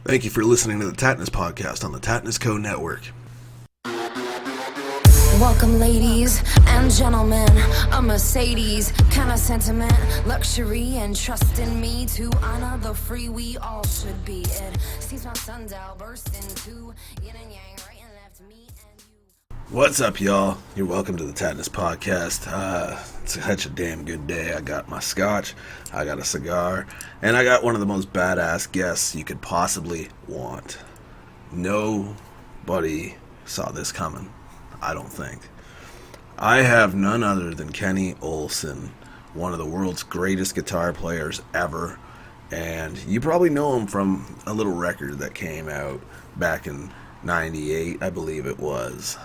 Thank you for listening to the Tatnus Podcast on the Tatnus Co. Network. Welcome, ladies and gentlemen. A Mercedes kind of sentiment, luxury, and trust in me to honor the free we all should be. It seems my sundial burst into yin and yang, right and left, me and you. What's up, y'all? You're welcome to the Tatnus Podcast. It's such a damn good day. I got my scotch, I got a cigar, and I got one of the most badass guests you could possibly want. Nobody saw this coming, I don't think. I have none other than Kenny Olson, one of the world's greatest guitar players ever, and you probably know him from a little record that came out back in '98, I believe it was.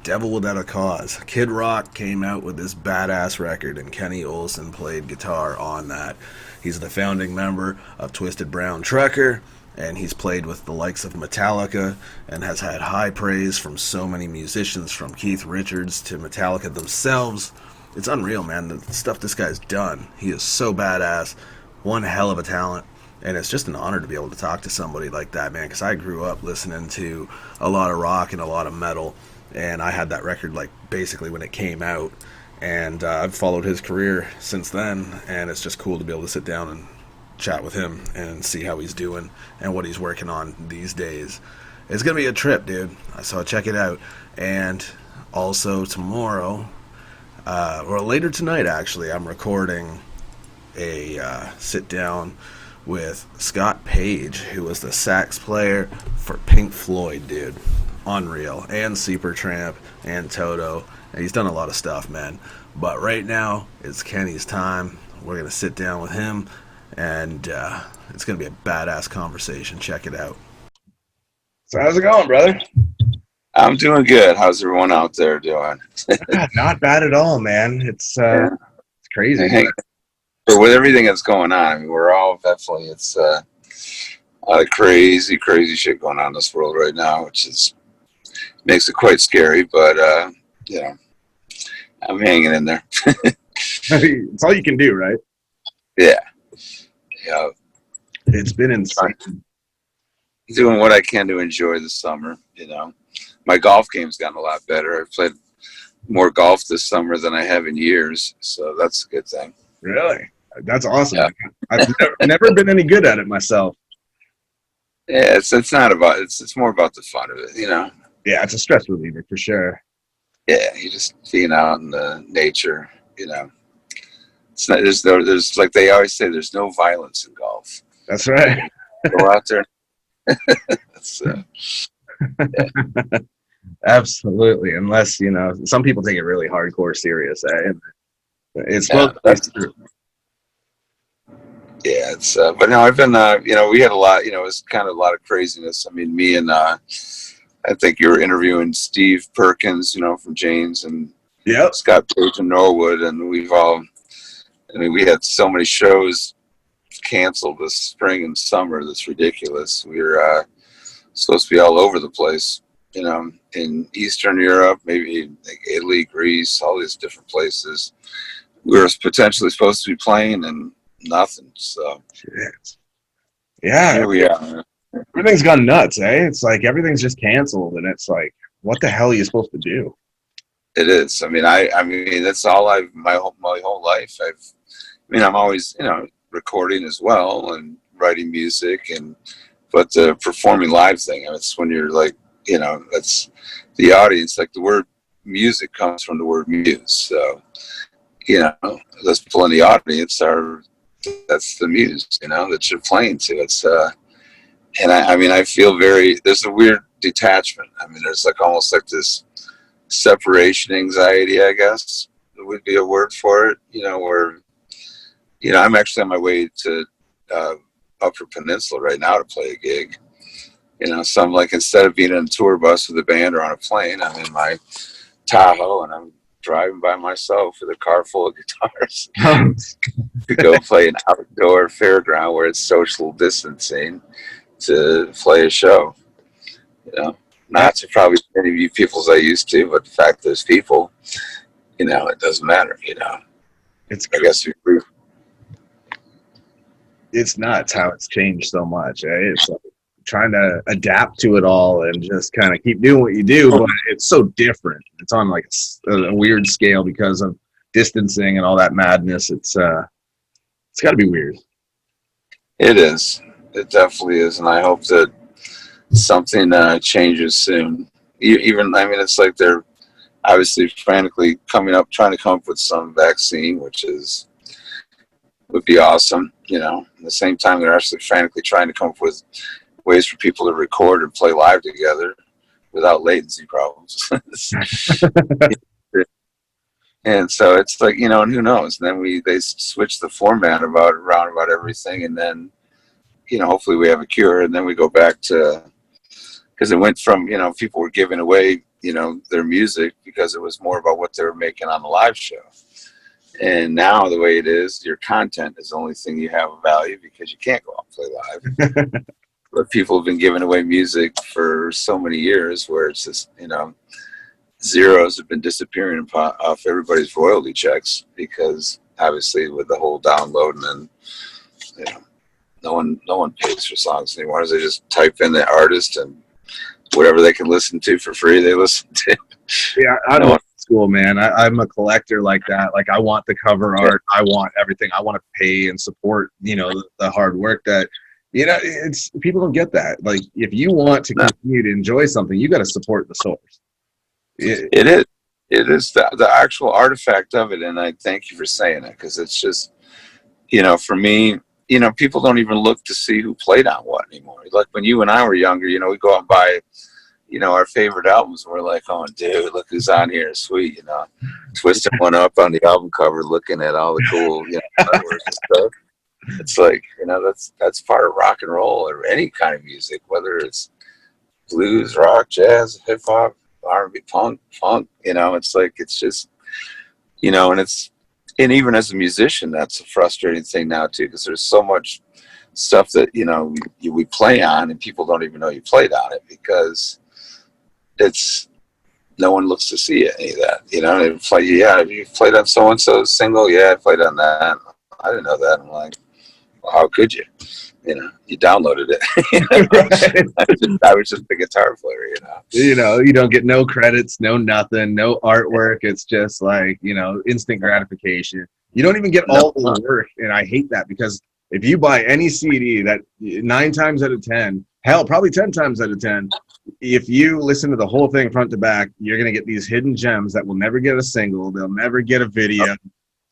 Devil Without a Cause. Kid Rock came out with this badass record, and Kenny Olson played guitar on that. He's the founding member of Twisted Brown Trucker, and he's played with the likes of Metallica and has had high praise from so many musicians, from Keith Richards to Metallica themselves. It's unreal, man, the stuff this guy's done. He is so badass, one hell of a talent, and it's just an honor to be able to talk to somebody like that, man, because I grew up listening to a lot of rock and a lot of metal, and I had that record like basically when it came out, and I've followed his career since then, and it's just cool to be able to sit down and chat with him and see how he's doing and what he's working on these days. It's gonna be a trip, dude, so check it out. And also tomorrow, or later tonight actually, I'm recording a sit down with Scott Page, who was the sax player for Pink Floyd, dude. Unreal. And Supertramp and Toto, and he's done a lot of stuff, man. But right now it's Kenny's time. We're gonna sit down with him, and it's going to be a badass conversation. Check it out. So how's it going, brother? I'm doing good. How's everyone out there doing? Not bad at all, man. It's crazy. But with everything that's going on, I mean, we're all definitely, it's a lot of crazy shit going on in this world right now, which makes it quite scary, but, I'm hanging in there. It's all you can do, right? Yeah. Yeah. It's been insane. Doing what I can to enjoy the summer, My golf game's gotten a lot better. I've played more golf this summer than I have in years, so that's a good thing. Really? That's awesome. Yeah. I've never been any good at it myself. Yeah, it's not about it's more about the fun of it, Yeah, it's a stress reliever for sure. Yeah, you just being out in the nature, It's not, there's like they always say, there's no violence in golf. That's right. Go out there. Absolutely. Unless, some people take it really hardcore serious. It's true. Yeah, but no, I've been, we had a lot, it was kind of a lot of craziness. I mean, me and, I think you were interviewing Steve Perkins, from Jane's, and yep. Scott Page in Norwood, and we had so many shows canceled this spring and summer that's ridiculous. We were supposed to be all over the place, in Eastern Europe, maybe like Italy, Greece, all these different places. We were potentially supposed to be playing, and nothing. So, yeah, here we are. Everything's gone nuts, eh? It's like everything's just canceled, and it's like, what the hell are you supposed to do? It is. I mean, that's all my whole life. I'm always, recording as well and writing music, but the performing live thing, it's when you're like, that's the audience. Like the word music comes from the word muse. So, those people in the audience that's the muse, that you're playing to. It's, and I feel there's a weird detachment. I mean, there's like almost like this separation anxiety, I guess would be a word for it, where, I'm actually on my way to Upper Peninsula right now to play a gig, so I'm like, instead of being in a tour bus with a band or on a plane, I'm in my Tahoe and I'm driving by myself with a car full of guitars to go play an outdoor fairground where it's social distancing to play a show, not to probably as many people as I used to, but the fact there's people, it doesn't matter, It's I guess it's nuts how it's changed so much. Eh? It's like trying to adapt to it all and just kind of keep doing what you do, but it's so different. It's on like a weird scale because of distancing and all that madness. It's got to be weird. It is. It definitely is, and I hope that something changes soon. Even, I mean, it's like they're obviously frantically trying to come up with some vaccine, which would be awesome. You know, at the same time, they're actually frantically trying to come up with ways for people to record and play live together without latency problems. And so it's like, you know, and who knows? And then they switch the format around about everything, and then, you know, hopefully we have a cure, and then we go back to, because it went from, you know, people were giving away, you know, their music because it was more about what they were making on the live show. And now the way it is, your content is the only thing you have of value because you can't go out and play live. But people have been giving away music for so many years where it's just, you know, zeros have been disappearing off everybody's royalty checks because obviously with the whole downloading and, you know, no one pays for songs anymore. They just type in the artist and whatever they can listen to for free, they listen to. Yeah, I don't want school, man. I'm a collector like that. Like I want the cover art. I want everything. I want to pay and support, you know, the hard work that, you know, it's people don't get that. Like if you want to continue to enjoy something, you got to support the source. It is the actual artifact of it. And I thank you for saying it, because it's just, you know, for me, you know, people don't even look to see who played on what anymore. Like when you and I were younger, you know, we go out and buy, you know, our favorite albums. We're like, oh, dude, look who's on here. Sweet, you know, twisting one up on the album cover, looking at all the cool, you know, artwork and stuff. It's like, you know, that's part of rock and roll or any kind of music, whether it's blues, rock, jazz, hip hop, R&B, punk, you know, it's like, it's just, you know, and even as a musician, that's a frustrating thing now too, because there's so much stuff that, you know, we play on and people don't even know you played on it because no one looks to see any of that, you know. It's like, yeah, you played on so-and-so's single, yeah, I played on that. I didn't know that. I'm like, well, how could you? You know, you downloaded it. I was just a guitar player, you know. You know, you don't get no credits, no nothing, no artwork. It's just like, you know, instant gratification. You don't even get all the work, and I hate that because if you buy any CD, that 9 times out of 10, hell, probably 10 times out of 10, if you listen to the whole thing front to back, you're going to get these hidden gems that will never get a single. They'll never get a video,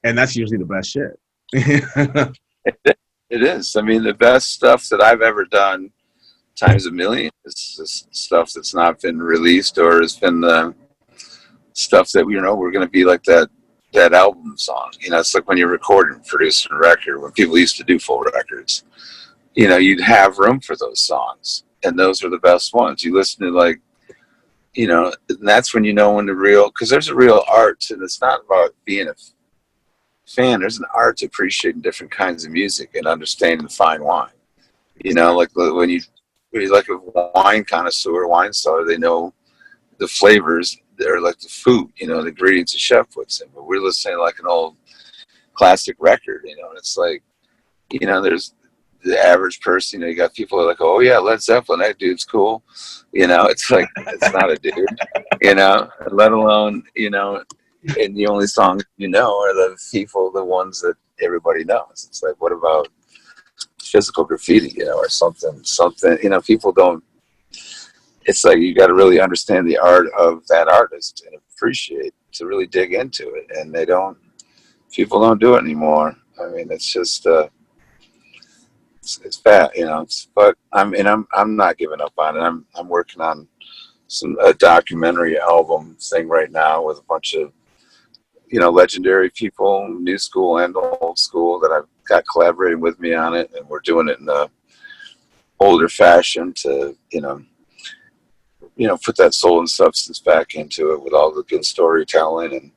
and that's usually the best shit. It is. I mean, the best stuff that I've ever done times a million is stuff that's not been released or has been the stuff that, you know, we're going to be like that album song. You know, it's like when you're recording, producing a record, when people used to do full records, you know, you'd have room for those songs. And those are the best ones. You listen to, like, you know, and that's when you know when because there's a real art, and it's not about being a fan. There's an art to appreciating different kinds of music and understanding the fine wine. You know, like when you're like a wine connoisseur, wine seller, they know the flavors. They're like the food, you know, the ingredients a chef puts in. But we're listening to like an old classic record, you know, and it's like, you know, there's the average person, you know, you got people that are like, oh yeah, Led Zeppelin, that dude's cool. You know, it's like, it's not a dude, you know, let alone, you know, and the only songs you know are the ones that everybody knows. It's like, what about physical graffiti, you know, or something, you know, people don't, it's like, you got to really understand the art of that artist and appreciate to really dig into it. And people don't do it anymore. I mean, it's just, it's bad, you know, but I'm not giving up on it. I'm working on a documentary album thing right now with a bunch of, you know, legendary people, new school and old school, that I've got collaborating with me on it, and we're doing it in a older fashion to, you know, put that soul and substance back into it with all the good storytelling and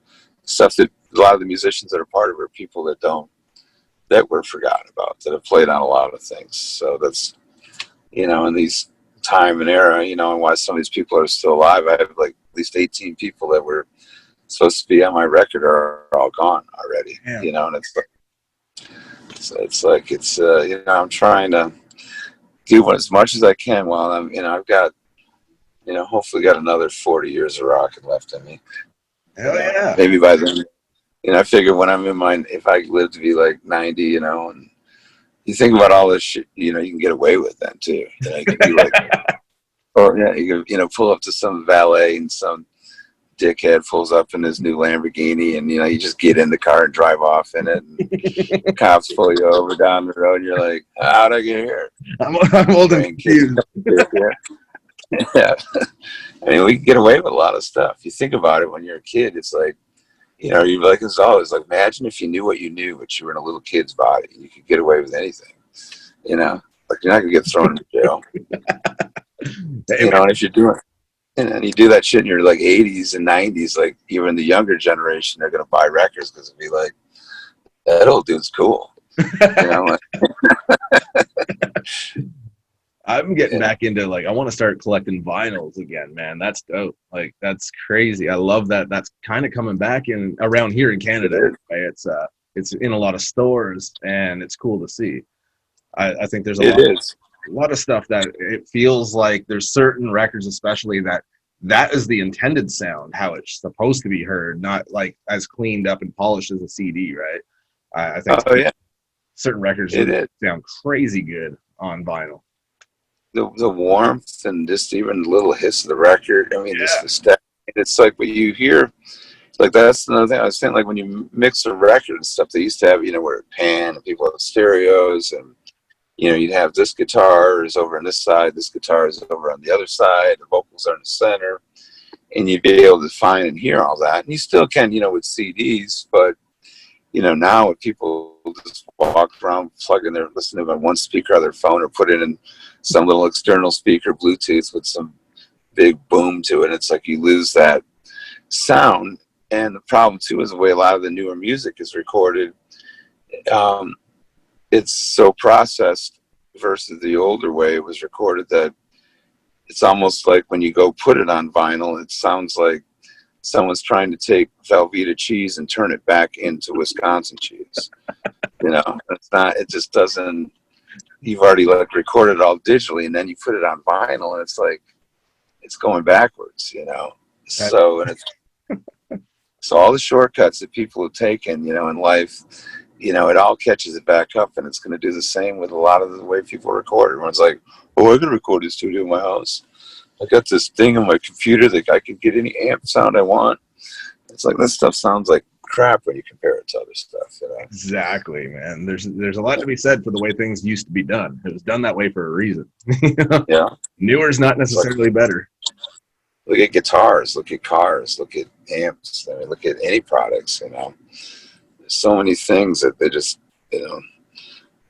stuff that a lot of the musicians that are part of it are people that were forgotten about, that have played on a lot of things. So that's, you know, in these time and era, you know, and why some of these people are still alive. I have like at least 18 people that were supposed to be on my record are all gone already. You know, and it's like, you know, I'm trying to, do as much as I can while I'm, I've got, hopefully got another 40 years of rocking left in me. Hell yeah. Maybe by then, I figure when I'm in mine, if I live to be like 90, and you think about all this shit, you can get away with that too. You can be like, or yeah, you can, pull up to some valet and some dickhead pulls up in his new Lamborghini, and you just get in the car and drive off in it. And cops pull you over down the road, and you're like, "How'd I get here?" I'm old and confused. Yeah, I mean, we can get away with a lot of stuff. You think about it when you're a kid, it's like, you're like, it's always like, imagine if you knew what you knew, but you were in a little kid's body, and you could get away with anything. Like you're not gonna get thrown in jail. And if you're doing and you do that shit in your like 80s and 90s, like even the younger generation, they're gonna buy records because it'd be like, that old dude's cool. Like, I'm getting back into like, I want to start collecting vinyls again, man. That's dope. Like that's crazy. I love that. That's kind of coming back in around here in Canada. Right? It's in a lot of stores, and it's cool to see. I think there's a lot of stuff that it feels like there's certain records, especially that is the intended sound, how it's supposed to be heard, not like as cleaned up and polished as a CD, right? I think certain records sound crazy good on vinyl. The warmth and just even the little hiss of the record. I mean, just the step. It's like what you hear. Like that's another thing I was saying. Like when you mix a record and stuff, they used to have where it pan and people have stereos and. You'd have this guitar is over on this side, this guitar is over on the other side, the vocals are in the center, and you'd be able to find and hear all that. And you still can, with CDs, but, now with people just walk around, plug in their, listen to it on one speaker on their phone or put it in some little external speaker, Bluetooth with some big boom to it. It's like you lose that sound. And the problem, too, is the way a lot of the newer music is recorded. It's so processed versus the older way it was recorded that it's almost like when you go put it on vinyl, it sounds like someone's trying to take Velveeta cheese and turn it back into Wisconsin cheese. It's not, it just doesn't, you've already recorded it all digitally and then you put it on vinyl and it's like, it's going backwards, So, and so all the shortcuts that people have taken, in life, it all catches it back up, and it's going to do the same with a lot of the way people record. Everyone's like, "Oh, I can record this studio in my house. I got this thing on my computer that I can get any amp sound I want." It's like that stuff sounds like crap when you compare it to other stuff. Exactly, man. There's a lot to be said for the way things used to be done. It was done that way for a reason. Yeah. Newer is not necessarily better. Look at guitars. Look at cars. Look at amps. I mean, look at any products. So many things that they just,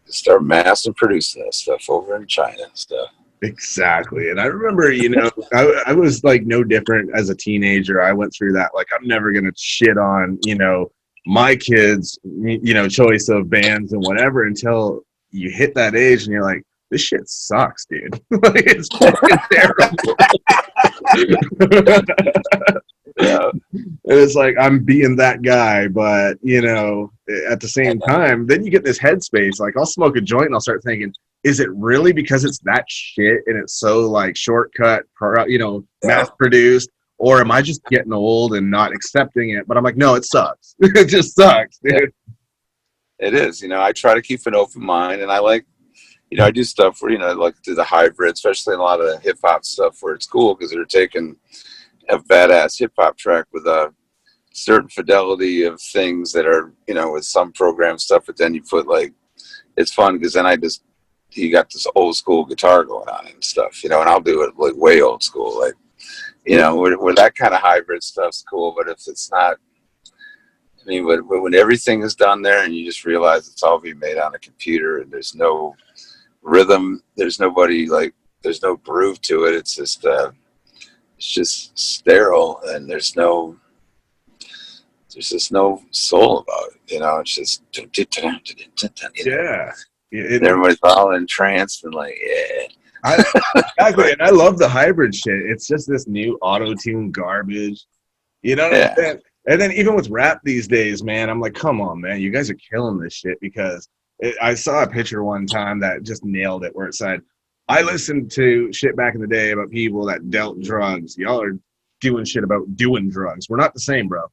start mass and producing that stuff over in China and stuff. Exactly. And I remember, I was like no different as a teenager. I went through that. Like, I'm never going to shit on, my kids, choice of bands and whatever until you hit that age and you're like, this shit sucks, dude. Like, it's fucking terrible. Yeah. It's like I'm being that guy, but at the same time, then you get this headspace. Like I'll smoke a joint and I'll start thinking, is it really because it's that shit and it's so like shortcut, mass produced, or am I just getting old and not accepting it? But I'm like, no, it sucks. It just sucks, dude. It is. I try to keep an open mind, and I like, I do stuff where I like to do the hybrid, especially in a lot of the hip hop stuff where it's cool because they're taking a badass hip hop track with a certain fidelity of things that are, with some program stuff, but then you put it's fun because then you got this old school guitar going on and stuff, and I'll do it like way old school, like, where that kind of hybrid stuff's cool. But if it's not, I mean, when everything is done there and you just realize it's all being made on a computer and there's no rhythm, there's nobody there's no groove to it. It's just sterile, and there's just no soul about it. It's just yeah. And everybody's all entranced and Exactly, and I love the hybrid shit. It's just this new auto-tune garbage. You know what I'm saying? And then even with rap these days, man, I'm like, come on, man, you guys are killing this shit because I saw a picture one time that just nailed it where it said, I listened to shit back in the day about people that dealt drugs. Y'all are doing shit about doing drugs. We're not the same, bro.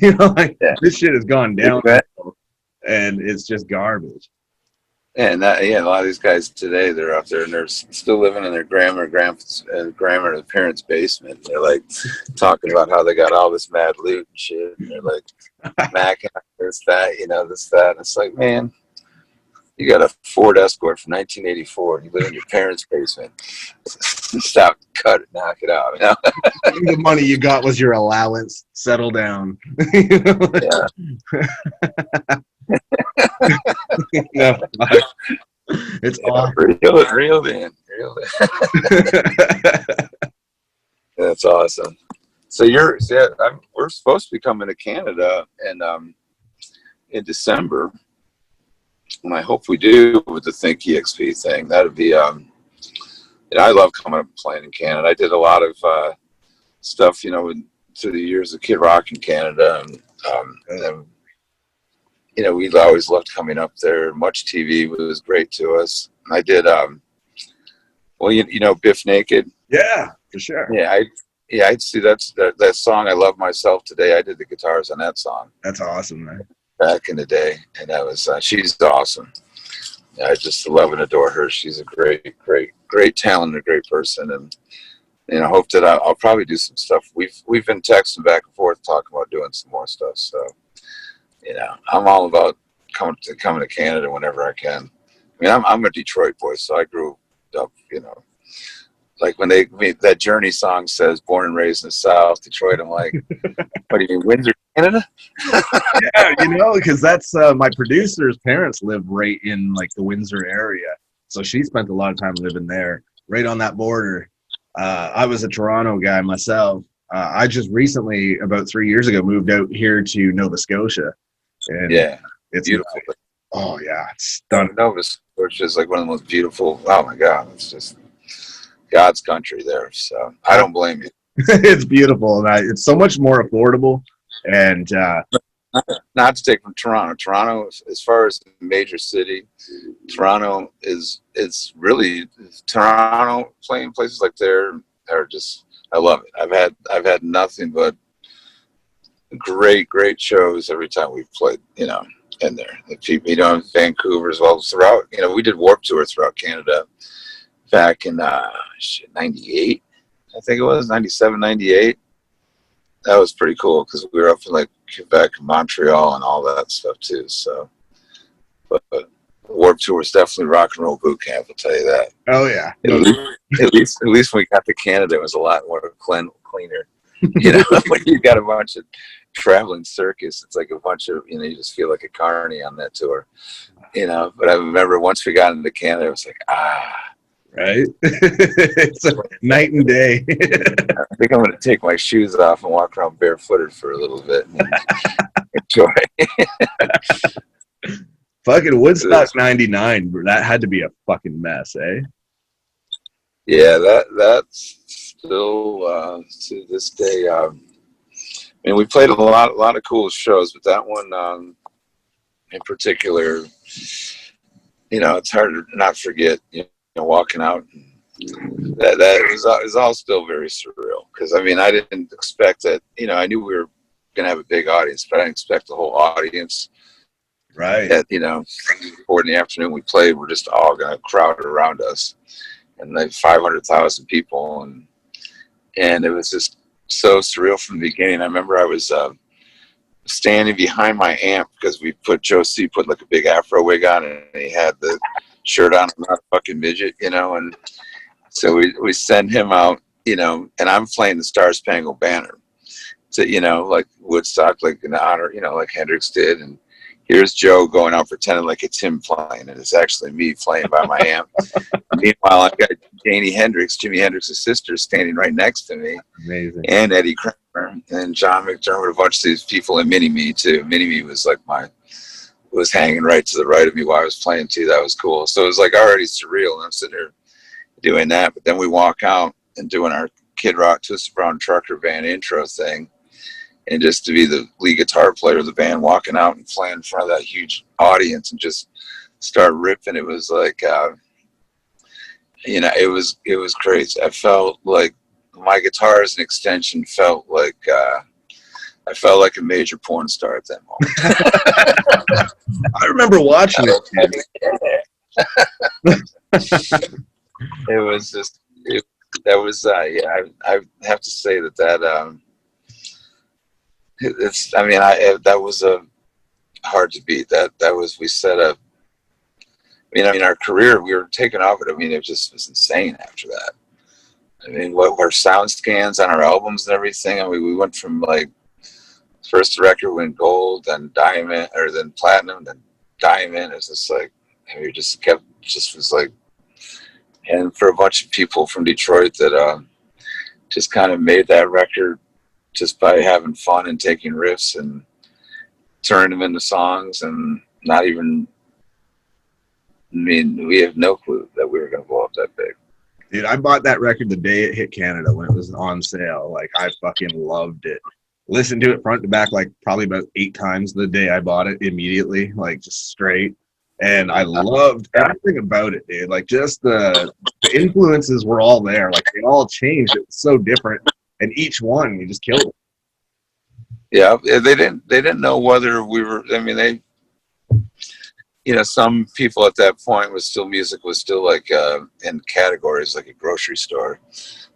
You know, like this shit has gone down, and it's just garbage. And that, a lot of these guys today, they're out there and they're still living in their grandma's parents' basement. They're like talking about how they got all this mad loot and shit. And they're like macking this, that, this, that. And it's like, man, you got a Ford Escort from 1984 and you live in your parents' basement. Stop, cut it, knock it out. The money you got was your allowance. Settle down. Yeah. No, it's real man. That's awesome. So we're supposed to be coming to Canada in December, and I hope we do with the Think EXP thing. That'd be I love coming up and playing in Canada. I did a lot of stuff, through the years of Kid Rock in Canada, and we always loved coming up there. Much TV was great to us. I did, Biff Naked. Yeah, for sure. Yeah, I'd see that song. I Love Myself Today. I did the guitars on that song. That's awesome, man. Back in the day, and that was she's awesome. I just love and adore her. She's a great talent, and a great person, and I hope that I'll probably do some stuff. We've been texting back and forth talking about doing some more stuff. So. I'm all about coming to Canada whenever I can. I mean, I'm a Detroit boy, so I grew up, like when that Journey song says "Born and Raised in the South, Detroit." I'm like, what do you mean, Windsor, Canada? Yeah, because that's my producer's parents live right in like the Windsor area, so she spent a lot of time living there, right on that border. I was a Toronto guy myself. I just recently, about 3 years ago, moved out here to Nova Scotia. And it's beautiful. Oh yeah, it's stunning. Nova Scotia is like one of the most beautiful. Oh my God, it's just God's country there. So I don't blame you. It's beautiful, and it's so much more affordable. And not to take from Toronto. Toronto, as far as a major city, Toronto is really Toronto. Playing places like there are just. I love it. I've had nothing but great shows every time we've played, in there. The people, Vancouver as well. Throughout, we did Warped Tour throughout Canada back in 98, I think it was 97, 98. That was pretty cool because we were up in like Quebec and Montreal and all that stuff too. So, but Warped Tour was definitely rock and roll boot camp. I'll tell you that. Oh yeah. At least when we got to Canada, it was a lot more cleaner. When you got a bunch of traveling circus, it's like a bunch of you just feel like a carny on that tour. But I remember once we got into Canada, it was like right. It's a night and day. I think I'm going to take my shoes off and walk around barefooted for a little bit and enjoy. Fucking Woodstock 99, that had to be a fucking mess, eh? Yeah, that's still to this day. We played a lot of cool shows, but that one in particular, it's hard to not forget. Walking out, that was all still very surreal. Because I didn't expect that. I knew we were gonna have a big audience, but I didn't expect the whole audience. Right. At 4 in the afternoon, we played. We're just all gonna crowd around us, and like 500,000 people, and it was just so surreal from the beginning. I remember I was standing behind my amp because Joe C put like a big afro wig on, and he had the shirt on. I'm not a fucking midget, and so we send him out, and I'm playing the Star Spangled Banner to, like Woodstock, like in honor, like Hendrix did, and here's Joe going out pretending like it's him playing, and it's actually me playing by my amp. Meanwhile, I've got Jimi Hendrix's sister, standing right next to me. Amazing. And Eddie Kramer and John McDermott, a bunch of these people, and Mini-Me too. Mini-Me was like was hanging right to the right of me while I was playing too. That was cool. So it was like already surreal, and I'm sitting there doing that. But then we walk out and doing our Kid Rock Twisted Brown Trucker Band intro thing. And just to be the lead guitar player of the band, walking out and playing in front of that huge audience and just start ripping, it was like, it was crazy. I felt like my guitar as an extension felt like I felt like a major porn star at that moment. I remember watching it. It was just that was yeah. I have to say that it's. I mean, that was a hard to beat. That was we set up. I mean, our career, we were taken off it. I mean, it just was insane after that. I mean, what our sound scans on our albums and everything. I mean, we went from like first record went gold, then diamond, or then platinum, then diamond. It's just like we just was like, and for a bunch of people from Detroit that just kind of made that record just by having fun and taking riffs and turning them into songs and not even. I mean, we have no clue that we were going to blow up that big. Dude, I bought that record the day it hit Canada when it was on sale. Like, I fucking loved it. Listened to it front to back like probably about 8 times the day I bought it immediately, like just straight. And I loved everything about it, dude. Like, just the influences were all there. Like, they all changed. It was so different. And each one, you just killed it. Yeah, they didn't know whether we were. I mean, they. Some people at that point music was still like in categories like a grocery store.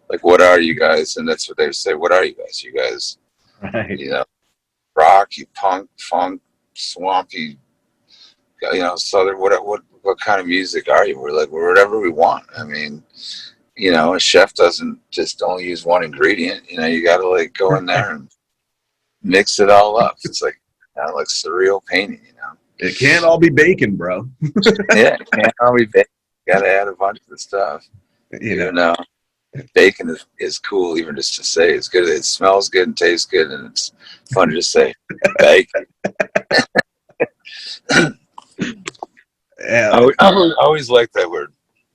Like, what are you guys? And that's what they would say. What are you guys? You guys, right? Rock, you punk, funk, swampy, southern. What kind of music are you? We're like, whatever we want. I mean, a chef doesn't just only use one ingredient. You got to like go in there and mix it all up. It's like like surreal painting. It can't all be bacon, bro. Yeah, it can't all be bacon. You got to add a bunch of stuff. Bacon is cool, even just to say it's good. It smells good and tastes good, and it's fun to just say bacon. Yeah. I always like that word,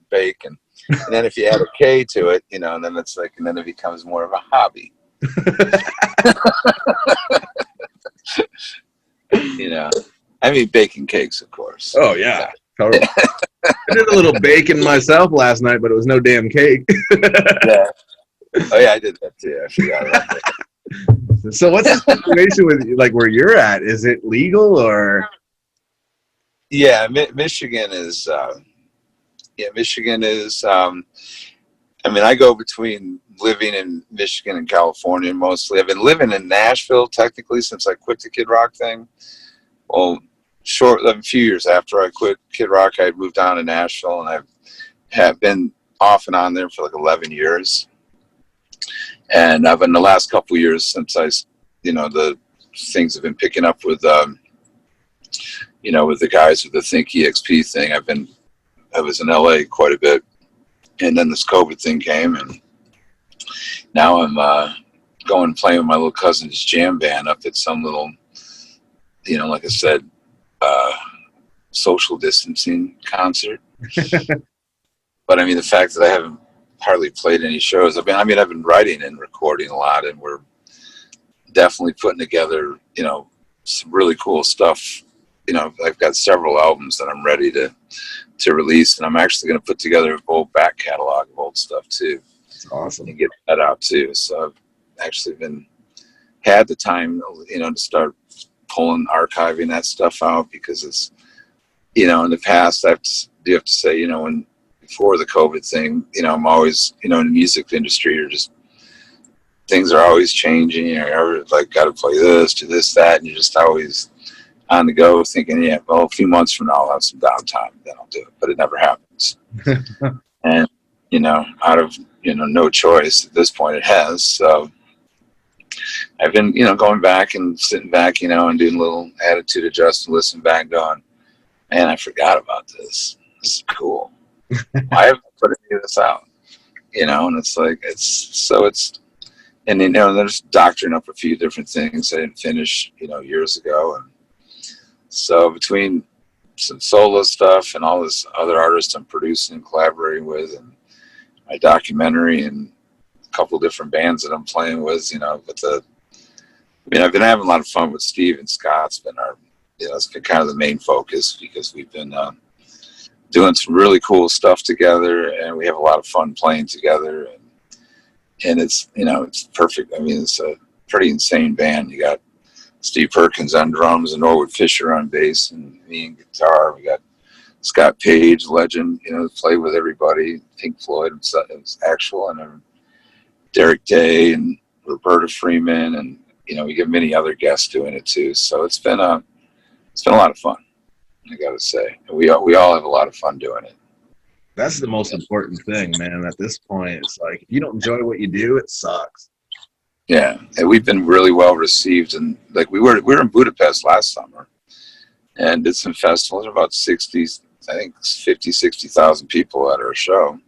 bacon. And then if you add a K to it, and then it's like, and then it becomes more of a hobby. I mean, baking cakes, of course. Oh, yeah. Totally. I did a little bacon myself last night, but it was no damn cake. Yeah. Oh, yeah, I did that too. I forgot about that. So what's the situation with, like, where you're at? Is it legal or? Yeah, Michigan is, I mean, I go between living in Michigan and California mostly. I've been living in Nashville technically since I quit the Kid Rock thing. Well, a few years after I quit Kid Rock, I moved down to Nashville, and I have been off and on there for like 11 years. And I've been the last couple of years since the things have been picking up with, with the guys with the Think EXP thing. I was in LA quite a bit, and then this COVID thing came, and now I'm going and playing with my little cousin's jam band up at some little, like I said, social distancing concert. But I mean, the fact that I haven't hardly played any shows. I've been writing and recording a lot, and we're definitely putting together, some really cool stuff. I've got several albums that I'm ready to release, and I'm actually going to put together a whole back catalog of old stuff too. That's awesome. And get that out too. So I've actually had the time, to start archiving that stuff out, because it's, in the past, I have to say, before the COVID thing, I'm always, in the music industry, things are always changing. You're like, got to play this, do this, that, and you're just always on the go thinking, yeah, well, a few months from now I'll have some downtime, then I'll do it. But it never happens. And, out of, no choice at this point it has. So I've been, going back and sitting back, and doing a little attitude adjustment, listening back, going, man, I forgot about this. This is cool. I haven't put any of this out, and it's like, and there's doctoring up a few different things I didn't finish, years ago. And so between some solo stuff and all this other artists I'm producing and collaborating with, and my documentary, and a couple different bands that I'm playing with, I've been having a lot of fun with Steve and Scott's been it's been kind of the main focus, because we've been doing some really cool stuff together, and we have a lot of fun playing together, and it's, you know, it's perfect. I mean, it's a pretty insane band. You got Steve Perkins on drums and Norwood Fisher on bass and me on guitar. We got Scott Page, legend, you know, play with everybody. Pink Floyd, it was actual, and Derek Day and Roberta Freeman, and you know, we get many other guests doing it too. So it's been a lot of fun, I gotta say. We all have a lot of fun doing it. That's the most important thing, man. At this point, it's like if you don't enjoy what you do, it sucks. Yeah, and we've been really well received, and like we were in Budapest last summer, and did some festivals. About 60, I think 50-60,000 people at our show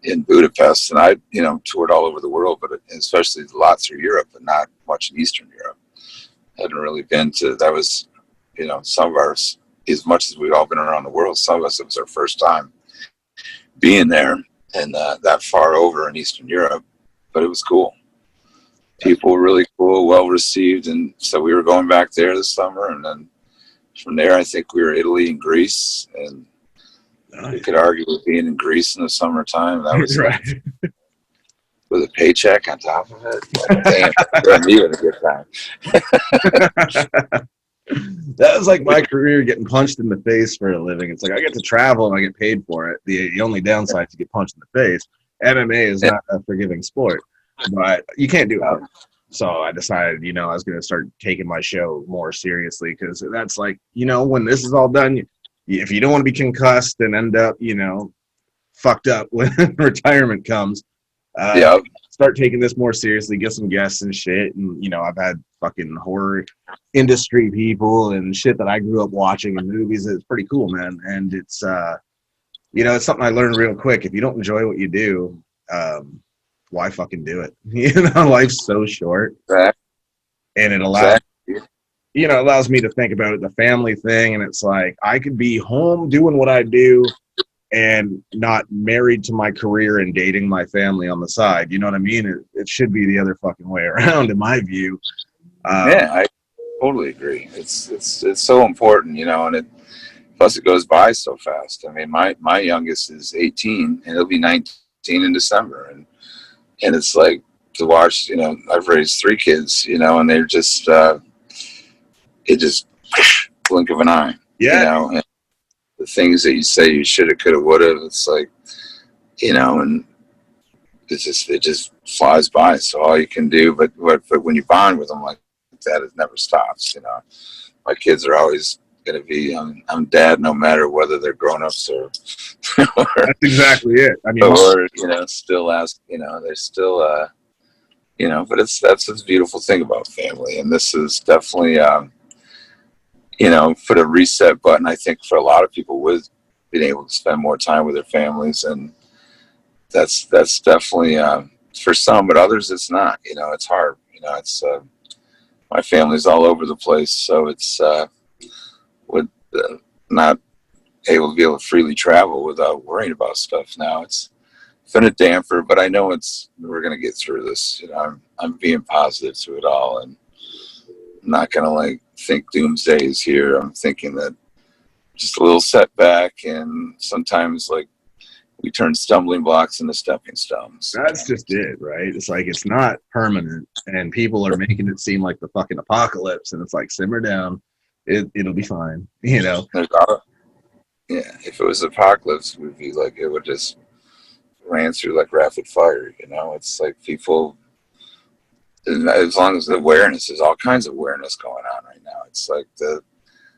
in Budapest, and I, you know, toured all over the world, but especially a lot through Europe, but not much in Eastern Europe. Hadn't really been to. That was, you know, some of ours. As much as we've all been around the world, some of us, it was our first time being there and that far over in Eastern Europe, but it was cool. People were really cool, well received, and so we were going back there this summer, and then from there, I think we were Italy and Greece, and you could argue with being in Greece in the summertime. That was right. With a paycheck on top of it. Like, damn, I'm even a good time. That was like my career, getting punched in the face for a living. It's like I get to travel and I get paid for it. The only downside is you get punched in the face. MMA is not a forgiving sport, but you can't do it. So I decided, you know, I was going to start taking my show more seriously, because that's like, you know, when this is all done, if you don't want to be concussed and end up, you know, fucked up when retirement comes, start taking this more seriously, get some guests and shit. And, you know, I've had fucking horror industry people and shit that I grew up watching in movies. It's pretty cool, man. And it's, you know, it's something I learned real quick. If you don't enjoy what you do, why fucking do it? You know, life's so short. Exactly. And it allows, you know, allows me to think about the family thing. And it's like, I could be home doing what I do and not married to my career and dating my family on the side. You know what I mean? It should be the other fucking way around, in my view. Yeah, I totally agree. It's so important, you know, and plus it goes by so fast. I mean, my youngest is 18 and he'll be 19 in December, and it's like to watch, you know, I've raised 3 kids, you know, and they're just it just blink of an eye. Yeah. You know, and the things that you say you should have, could have, would have, it's like, you know, and it just flies by. So all you can do, but when you bond with them like that, it never stops. You know, my kids are always going to be, I'm dad, no matter whether they're grown-ups or that's exactly it. I mean, or, you know, still ask, you know, they're still, you know, but that's the beautiful thing about family. And this is definitely, you know, put a reset button, I think, for a lot of people with being able to spend more time with their families. And that's definitely, for some, but others it's not. You know, it's hard. You know, it's, my family's all over the place. So it's, with not able to be able to freely travel without worrying about stuff now. It's been a damper, but I know we're going to get through this. You know, I'm being positive through it all, and I'm not going to like think doomsday is here. I'm thinking that just a little setback, and sometimes like we turn stumbling blocks into stepping stones. That's just it, right? It's like, it's not permanent, and people are making it seem like the fucking apocalypse, and it's like, simmer down. It'll be fine, you know. Yeah, if it was apocalypse, we'd be like, it would just ran through like rapid fire. You know, it's like people, as long as the awareness, there's all kinds of awareness going on right now. It's like the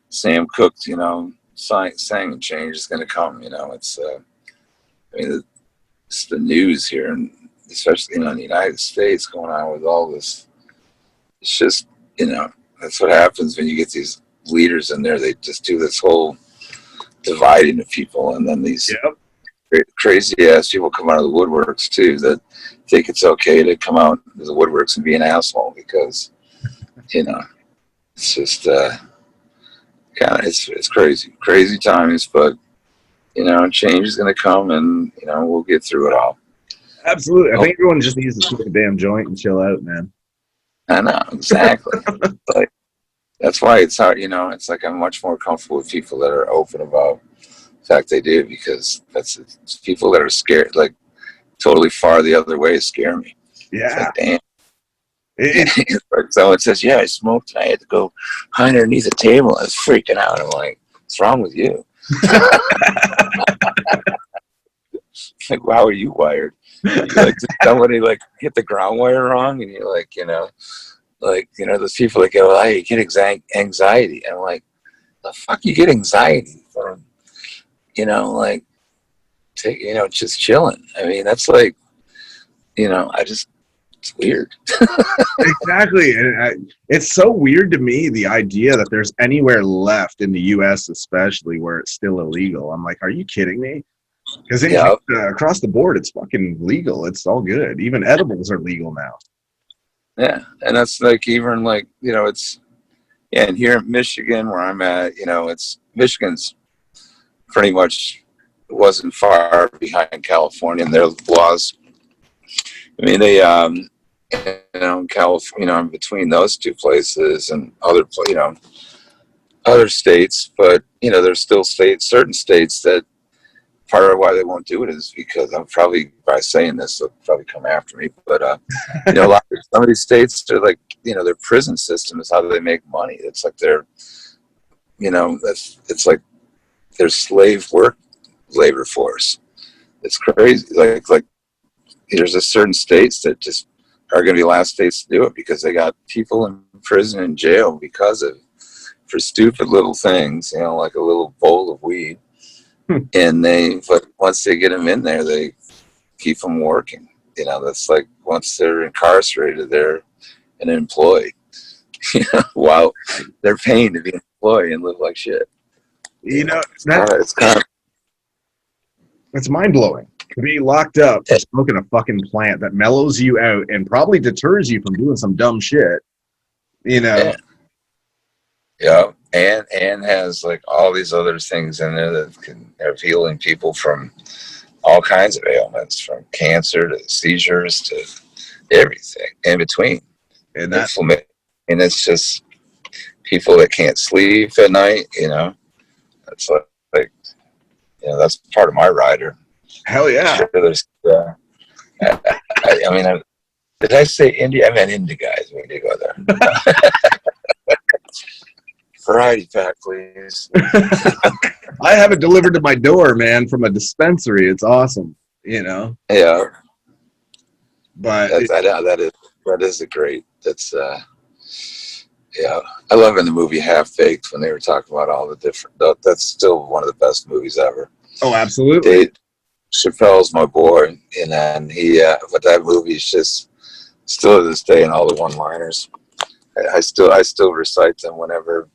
Sam Cooke, you know, saying change is going to come. You know, it's I mean, it's the news here, and especially, you know, in the United States, going on with all this. It's just, you know, that's what happens when you get these leaders in there. They just do this whole dividing of people, and then these crazy ass people come out of the woodworks too, that think it's okay to come out of the woodworks and be an asshole, because, you know, it's just kind of, it's crazy times, but, you know, change is going to come, and, you know, we'll get through it all. Absolutely. I think everyone just needs to smoke a damn joint and chill out, man. I know, exactly. Like, that's why it's hard, you know. It's like I'm much more comfortable with people that are open about fact, they do, because it's people that are scared, like totally far the other way, scare me. It's Yeah. like, damn. It, Like someone says, yeah, I smoked and I had to go hide underneath a table. I was freaking out. I'm like, what's wrong with you? Like, how are you wired? You like, did somebody like hit the ground wire wrong? And you're like, those people that go, hey, you get anxiety. And I'm like, the fuck you get anxiety from? Like, just chilling. I mean, that's like, it's weird. exactly. And it's so weird to me, the idea that there's anywhere left in the US especially where it's still illegal. I'm like, are you kidding me? Because across the board, it's fucking legal. It's all good. Even edibles are legal now. Yeah. And that's like, even like, and here in Michigan where I'm at, Michigan's pretty much wasn't far behind California in their laws. I mean, they, in California, between those two places and other states, but, there's still certain states that part of why they won't do it is because I'm probably, by saying this, they'll probably come after me, but, some of these states are like, their prison system is how they make money. It's like it's like their slave work labor force. It's crazy. Like there's a certain states that just are going to be the last states to do it because they got people in prison and jail for stupid little things, like a little bowl of weed. But once they get them in there, they keep them working. That's like once they're incarcerated, they're an employee. While they're paying to be an employee and live like shit. It's mind blowing to be locked up for smoking a fucking plant that mellows you out and probably deters you from doing some dumb shit. Yeah, and has like all these other things in there that are healing people from all kinds of ailments, from cancer to seizures to everything in between. And it's just people that can't sleep at night. It's like that's part of my rider. Hell yeah. I mean, did I say India? I meant India, guys. We need to go there. Variety pack, please. I have it delivered to my door, man, from a dispensary. It's awesome, Yeah. But that is a great. That's yeah. I love in the movie Half Baked when they were talking about all the different. That's still one of the best movies ever. Oh, absolutely. Dave Chappelle's my boy, and then but that movie is just still to this day, and all the one-liners. I still recite them whenever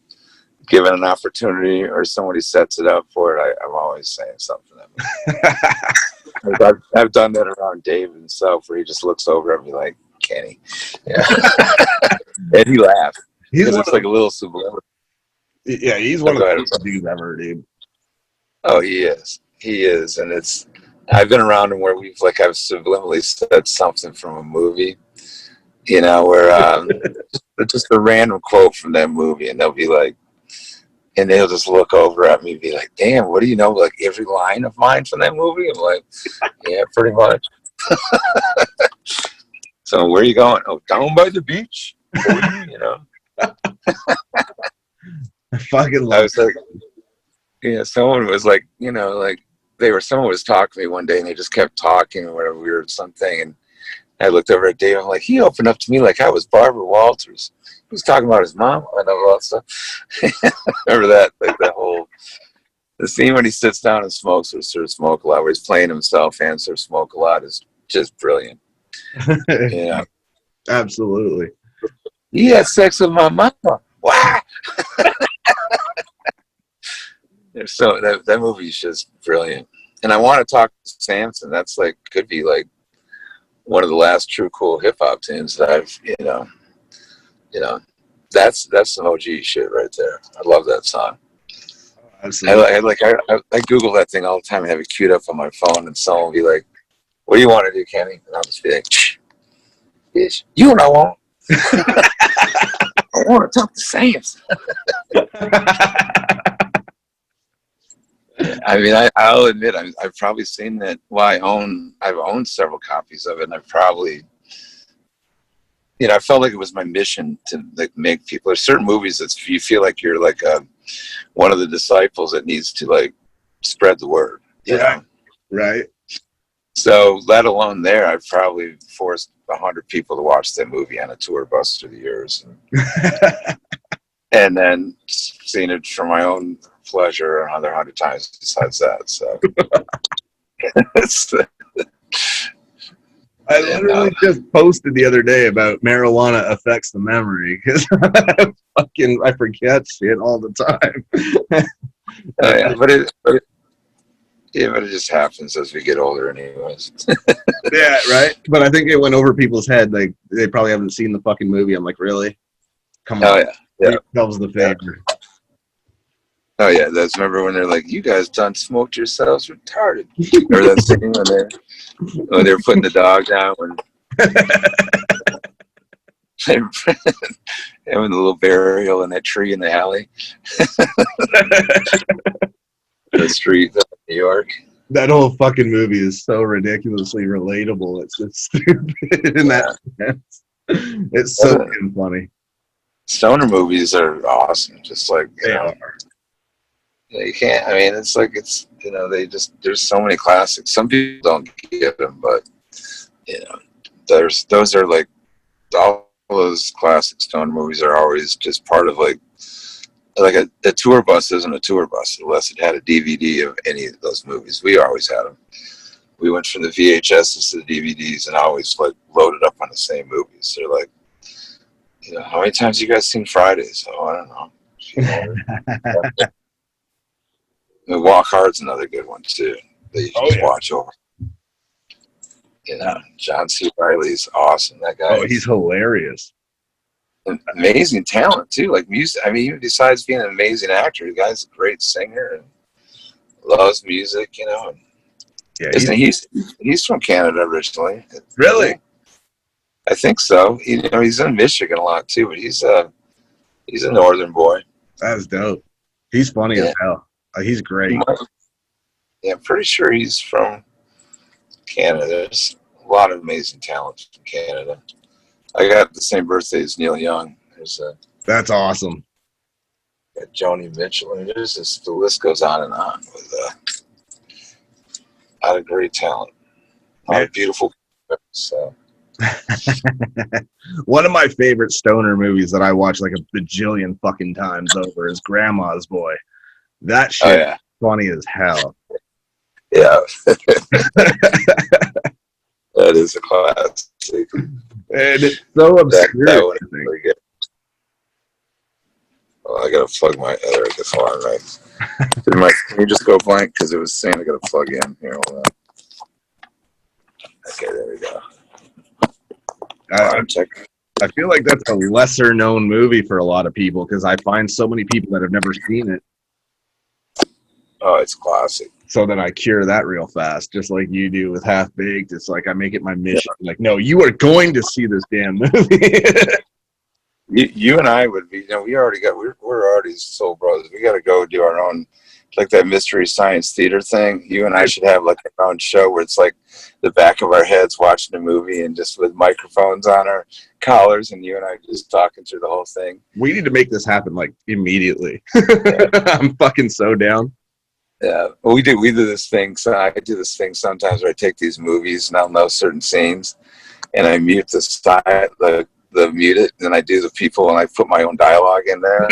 given an opportunity or somebody sets it up for it. I'm always saying something to them. I've done that around Dave himself, where he just looks over at me like, Kenny, yeah. And he laughs because it's like a little subliminal. Yeah, he's one of the best dudes ever, dude. Oh, he is, and I've been around him where I've subliminally said something from a movie, where just a random quote from that movie, and they'll be like, and they'll just look over at me and be like, damn, what do you know? Like every line of mine from that movie? I'm like, yeah, pretty much. So where are you going? Oh, down by the beach. I fucking love it. Like, yeah, someone was like, someone was talking to me one day and they just kept talking or whatever, we were something, and I looked over at Dave, I'm like, he opened up to me like I was Barbara Walters. He was talking about his mom and all that stuff. Remember that? Like the scene when he sits down and smokes or Sir Smoke a lot, where he's playing himself and Sir Smoke a lot, is just brilliant. Yeah. Absolutely. He had sex with my mama. Wow. So that movie is just brilliant. And I want to talk to Samson. That's could be one of the last true cool hip hop tunes that I've, that's some OG shit right there. I love that song. Absolutely. I Google that thing all the time and have it queued up on my phone, and someone will be like, what do you want to do, Kenny? And I'll just be like, bitch, you know what I want. I want to talk to Samson. I mean, I'll admit I've probably seen that. Well, I've owned several copies of it, and I've probably, I felt like it was my mission to like make people. There's certain movies that you feel like you're like one of the disciples that needs to like spread the word. You know? Right. So, let alone there, I've probably forced 100 people to watch that movie on a tour bus through the years, and then seen it for my own pleasure another 100 times besides that. So, I literally just posted the other day about marijuana affects the memory because I forget shit all the time. But it just happens as we get older, anyways. Yeah, right. But I think it went over people's head. Like they probably haven't seen the fucking movie. I'm like, really? Come on. Oh yeah. That was the favor. Oh yeah. Remember when they're like, "You guys done smoked yourselves retarded," or that scene when they're putting the dog down when having the little burial in that tree in the alley, the street of New York. That whole fucking movie is so ridiculously relatable. It's just stupid in that sense. It's so damn funny. Stoner movies are awesome. Just like they are. You can't. I mean, it's like there's so many classics. Some people don't get them, but those are like all those classic Stoner movies are always just part of like a tour bus isn't a tour bus unless it had a DVD of any of those movies. We always had them. We went from the VHSs to the DVDs and always like loaded up on the same movies. They're like, how many times have you guys seen Fridays? Oh, I don't know. Walk Hard's another good one too that you can just watch over. John C. Reilly's awesome. That guy. Oh, he's hilarious. Amazing talent too. Like music. I mean, even besides being an amazing actor, the guy's a great singer and loves music. And yeah, he's from Canada originally. Really? I think so. He's in Michigan a lot too, but he's a northern boy. That's dope. He's funny as hell. He's great. Yeah, I'm pretty sure he's from Canada. There's a lot of amazing talent from Canada. I got the same birthday as Neil Young. That's awesome. Got Joni Mitchell, and the list goes on and on with a lot of great talent. A lot of beautiful. So. One of my favorite stoner movies that I watch like a bajillion fucking times over is Grandma's Boy. That shit is funny as hell. Yeah. That is a classic. And it's so obscure. That one is really good. Well, I gotta plug my other guitar, right? Can you just go blank? Because it was saying I gotta plug in. Here, hold on. Okay, there we go. I feel like that's a lesser known movie for a lot of people because I find so many people that have never seen it. Oh, it's classic. So then I cure that real fast, just like you do with Half Baked. It's like I make it my mission. Like, no, you are going to see this damn movie. you and I would be. We're already soul brothers. We got to go do our own, like that Mystery Science Theater thing. You and I should have like our own show where it's like the back of our heads watching a movie and just with microphones on our collars, and you and I just talking through the whole thing. We need to make this happen like immediately. I'm fucking so down. Yeah, well, we do this thing. So I do this thing sometimes where I take these movies and I'll know certain scenes, and I mute the mute it, and I do the people and I put my own dialogue in there.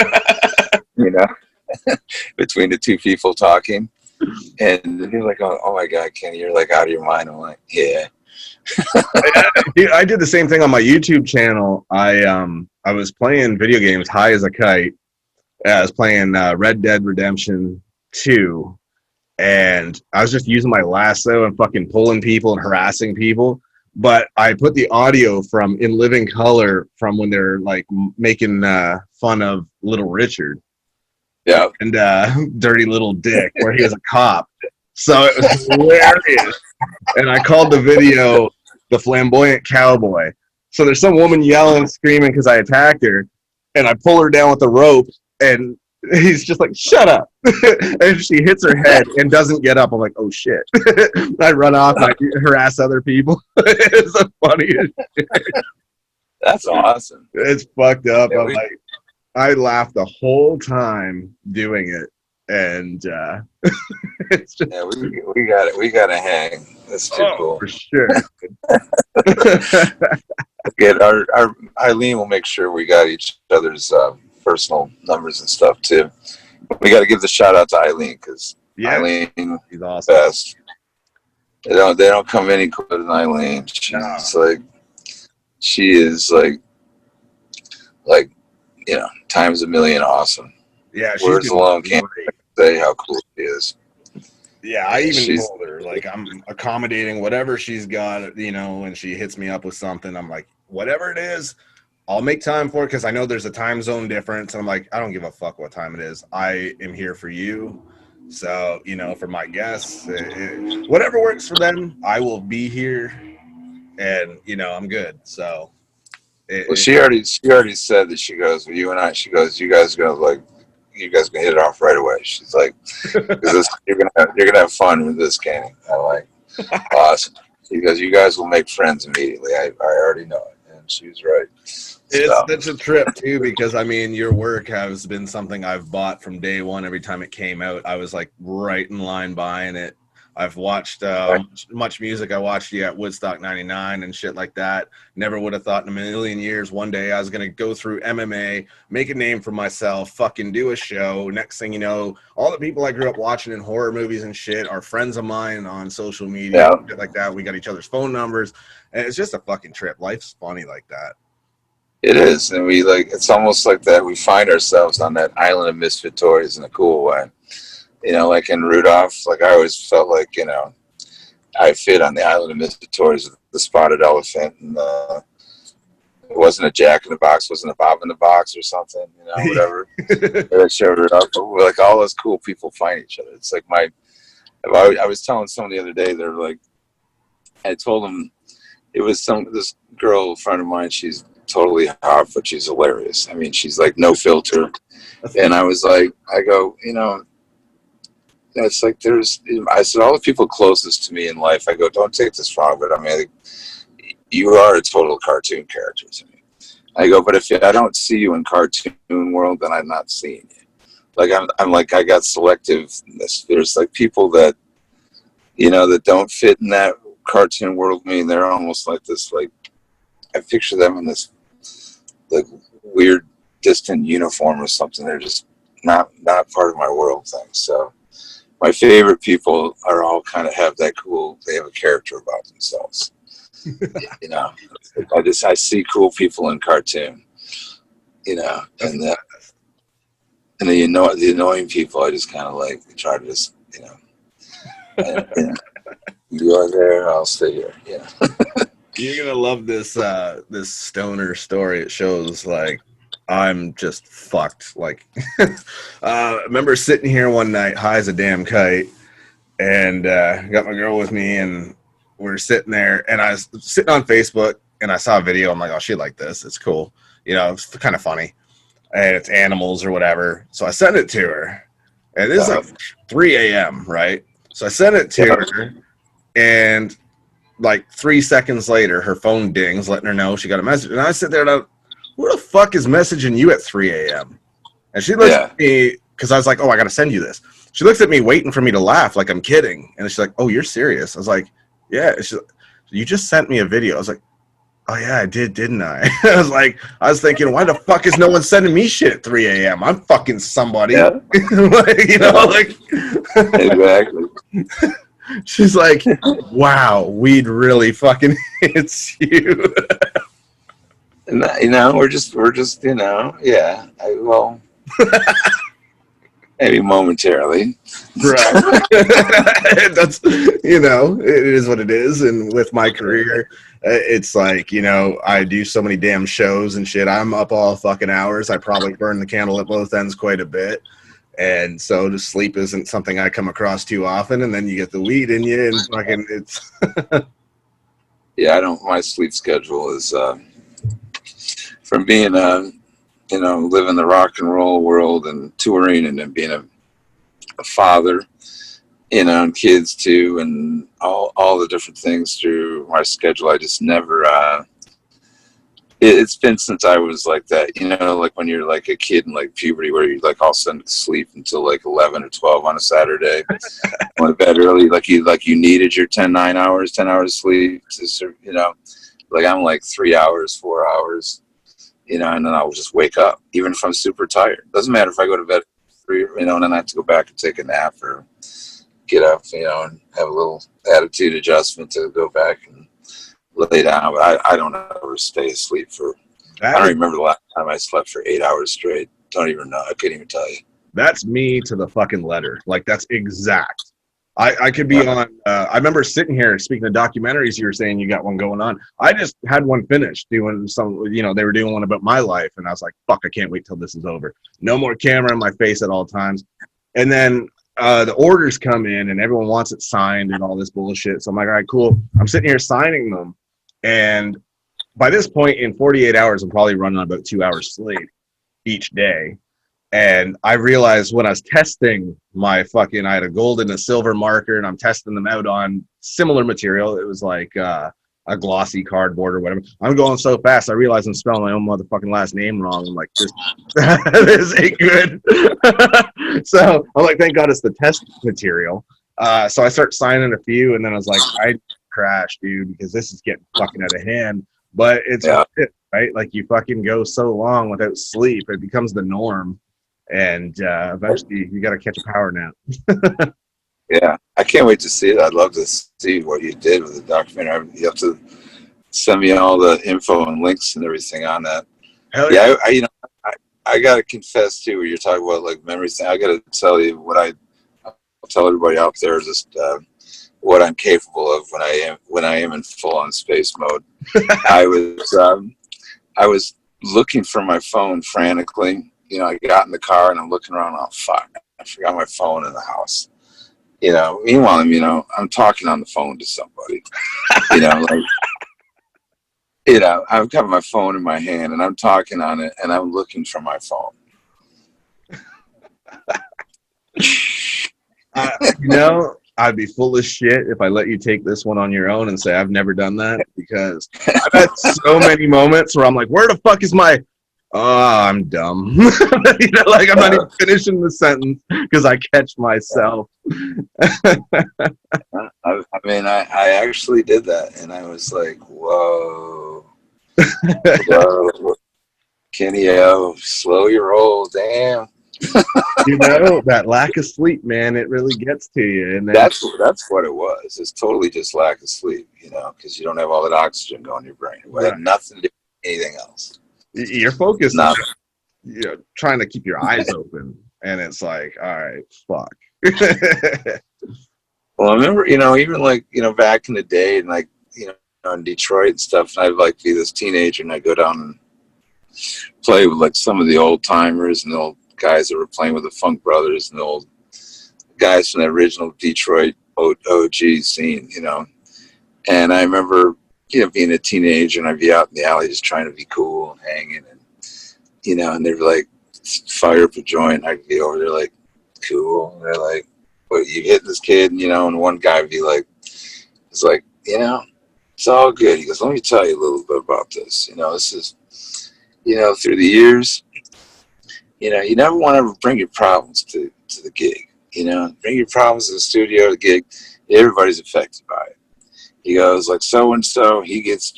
Between the two people talking, and you're like, oh my God, Kenny, you're like out of your mind. I'm like, yeah. I did the same thing on my YouTube channel. I was playing video games high as a kite. I was playing Red Dead Redemption 2. And I was just using my lasso and fucking pulling people and harassing people. But I put the audio from in living color from when they're like making fun of Little Richard. Yeah. And Dirty Little Dick, where he was a cop. So it was hilarious. And I called the video The Flamboyant Cowboy. So there's some woman yelling and screaming because I attacked her. And I pull her down with a rope. And He's just like, shut up. And she hits her head and doesn't get up. I'm like, oh shit. I run off and I harass other people. It's the funniest shit. That's awesome. It's fucked up. Yeah, I'm like, I laughed the whole time doing it. And it's just yeah, we got to hang. That's too cool. for sure. Get our Eileen will make sure we got each other's personal numbers and stuff too. We got to give the shout out to Eileen because Eileen He's awesome. best. They don't come any closer than Eileen. She's she is like times a million awesome. Yeah, Words alone can't say how cool she is. Yeah, I even told her, like, I'm accommodating whatever she's got, when she hits me up with something. I'm like, whatever it is, I'll make time for it because I know there's a time zone difference. And I'm like, I don't give a fuck what time it is. I am here for you. So, for my guests, whatever works for them, I will be here. And, I'm good. So. She already said that she goes, well, you and I, she goes, you guys gonna hit it off right away. She's like, you're gonna have fun with this, Kenny. I'm like, awesome. She goes, you guys will make friends immediately. I already know it, and she was right. It's a trip too because your work has been something I've bought from day one. Every time it came out, I was like right in line buying it. I've watched much music. I watched you at Woodstock 99 and shit like that. Never would have thought in a million years one day I was going to go through MMA, make a name for myself, fucking do a show. Next thing you know, all the people I grew up watching in horror movies and shit are friends of mine on social media, shit like that. We got each other's phone numbers, and it's just a fucking trip. Life's funny like that. It is, and it's almost like that. We find ourselves on that island of misfit toys in a cool way. Like in Rudolph, like I always felt like, I fit on the island of misfit toys with the spotted elephant, and it wasn't a Jack in the Box, wasn't a Bob in the Box or something, whatever. I showed it up, but we're like all those cool people find each other. It's like I was telling someone the other day, they're like, I told them it was this girl, friend of mine, she's totally hot, but she's hilarious. I mean, she's like no filter. And I was like, I go, it's like I said, all the people closest to me in life, I go, don't take this wrong, but you are a total cartoon character to me. I go, but if I don't see you in cartoon world, then I'm not seeing you. Like I'm like, I got selectiveness. There's like people that, that don't fit in that cartoon world. I mean, they're almost like this, like I picture them in this like weird distant uniform or something. They're just not part of my world thing. So my favorite people are all kind of have that cool, they have a character about themselves. I see cool people in cartoon, and the annoying people, I just kind of like try to just, you are there, I'll stay here. Yeah. You're gonna love this stoner story. It shows like I'm just fucked. Like, I remember sitting here one night, high as a damn kite, and got my girl with me, and we're sitting there, and I was sitting on Facebook, and I saw a video. I'm like, oh, she like this. It's cool. It's kind of funny, and it's animals or whatever. So I sent it to her, and it's like 3 a.m. right? So I sent it to her, and like 3 seconds later, her phone dings, letting her know she got a message. And I sit there and who the fuck is messaging you at 3 a.m.? And she looks at me, because I was like, oh, I got to send you this. She looks at me waiting for me to laugh like I'm kidding. And she's like, oh, you're serious? I was like, yeah. She's like, you just sent me a video. I was like, oh, yeah, I did, didn't I? I was thinking, why the fuck is no one sending me shit at 3 a.m.? I'm fucking somebody. Yeah. Exactly. She's like, wow, weed really fucking hits you. We're just, yeah. Maybe momentarily. Right. That's, it is what it is. And with my career, it's like, I do so many damn shows and shit. I'm up all fucking hours. I probably burn the candle at both ends quite a bit. And so the sleep isn't something I come across too often. And then you get the weed in you and fucking it's. Yeah, my sleep schedule is from being you know, living the rock and roll world and touring, and then being a father, you know, and kids too, and all the different things through my schedule. I just never, it's been since I was like that, you know, like when you're like a kid in like puberty where you like all of a sudden sleep until like 11 or 12 on a Saturday, went to bed early, like you needed your 10 hours sleep to, you know, like I'm like 3 hours, 4 hours, you know, and then I'll just wake up, even if I'm super tired. Doesn't matter if I go to bed 3, you know, and then I have to go back and take a nap or get up, you know, and have a little attitude adjustment to go back and lay down. But I don't ever stay asleep for, I don't remember the last time I slept for 8 hours straight. Don't even know. I couldn't even tell you. That's me to the fucking letter. Like, that's exact. I could be on, I remember sitting here, speaking of documentaries, you were saying you got one going on. I just had one finished doing some, you know, they were doing one about my life. And I was like, fuck, I can't wait till this is over. No more camera in my face at all times. And then the orders come in and everyone wants it signed and all this bullshit. So I'm like, all right, cool. I'm sitting here signing them. And by this point in 48 hours, I'm probably running on about 2 hours sleep each day. And I realized when I was testing my fucking, I had a gold and a silver marker, and I'm testing them out on similar material. It was like a glossy cardboard or whatever. I'm going so fast, I realize I'm spelling my own motherfucking last name wrong. I'm like, this ain't good. So I'm like, thank God it's the test material. So I start signing a few, and then I was like, I crash, dude, because this is getting fucking out of hand. But it's right? Like, you fucking go so long without sleep, it becomes the norm. And eventually you got to catch a power nap. Yeah, I can't wait to see it. I'd love to see what you did with the documentary. You have to send me all the info and links and everything on that. Hell yeah. I you know, I got to confess too, where you're talking about like memories thing. I got to tell you what I'll tell everybody out there, just what I'm capable of when I am in full on space mode. I was looking for my phone frantically. You know, I got in the car and I'm looking around. Oh fuck! I forgot my phone in the house. You know. Meanwhile, I'm talking on the phone to somebody. You know, like, you know, I've got my phone in my hand and I'm talking on it and I'm looking for my phone. You know, I'd be full of shit if I let you take this one on your own and say I've never done that, because I've had so many moments where I'm like, where the fuck is my... Oh, I'm dumb. You know, like, I'm not even finishing the sentence because I catch myself. I actually did that, and I was like, whoa, whoa. Kenny, slow your roll, damn. You know, that lack of sleep, man, it really gets to you. And then, that's what it was. It's totally just lack of sleep, you know, because you don't have all that oxygen going to your brain. It had nothing to do with anything else. Your focus is, you know, trying to keep your eyes open, and it's like, all right, fuck. Well, I remember, you know, even like, you know, back in the day, and like, you know, in Detroit and stuff, and I'd like be this teenager, and I'd go down and play with like some of the old timers and the old guys that were playing with the Funk Brothers and the old guys from the original Detroit OG scene, you know. And I remember, you know, being a teenager, and I'd be out in the alley just trying to be cool and hanging, and, you know, and they'd be like, fire up a joint. I'd be over there like, cool. And they're like, what, you hit this kid? And, you know, and one guy would be like, it's like, you know, it's all good. He goes, let me tell you a little bit about this. You know, this is, you know, through the years, you know, you never want to bring your problems to the gig. You know, bring your problems to the studio, the gig. Everybody's affected by it. He goes, like, so-and-so, he gets,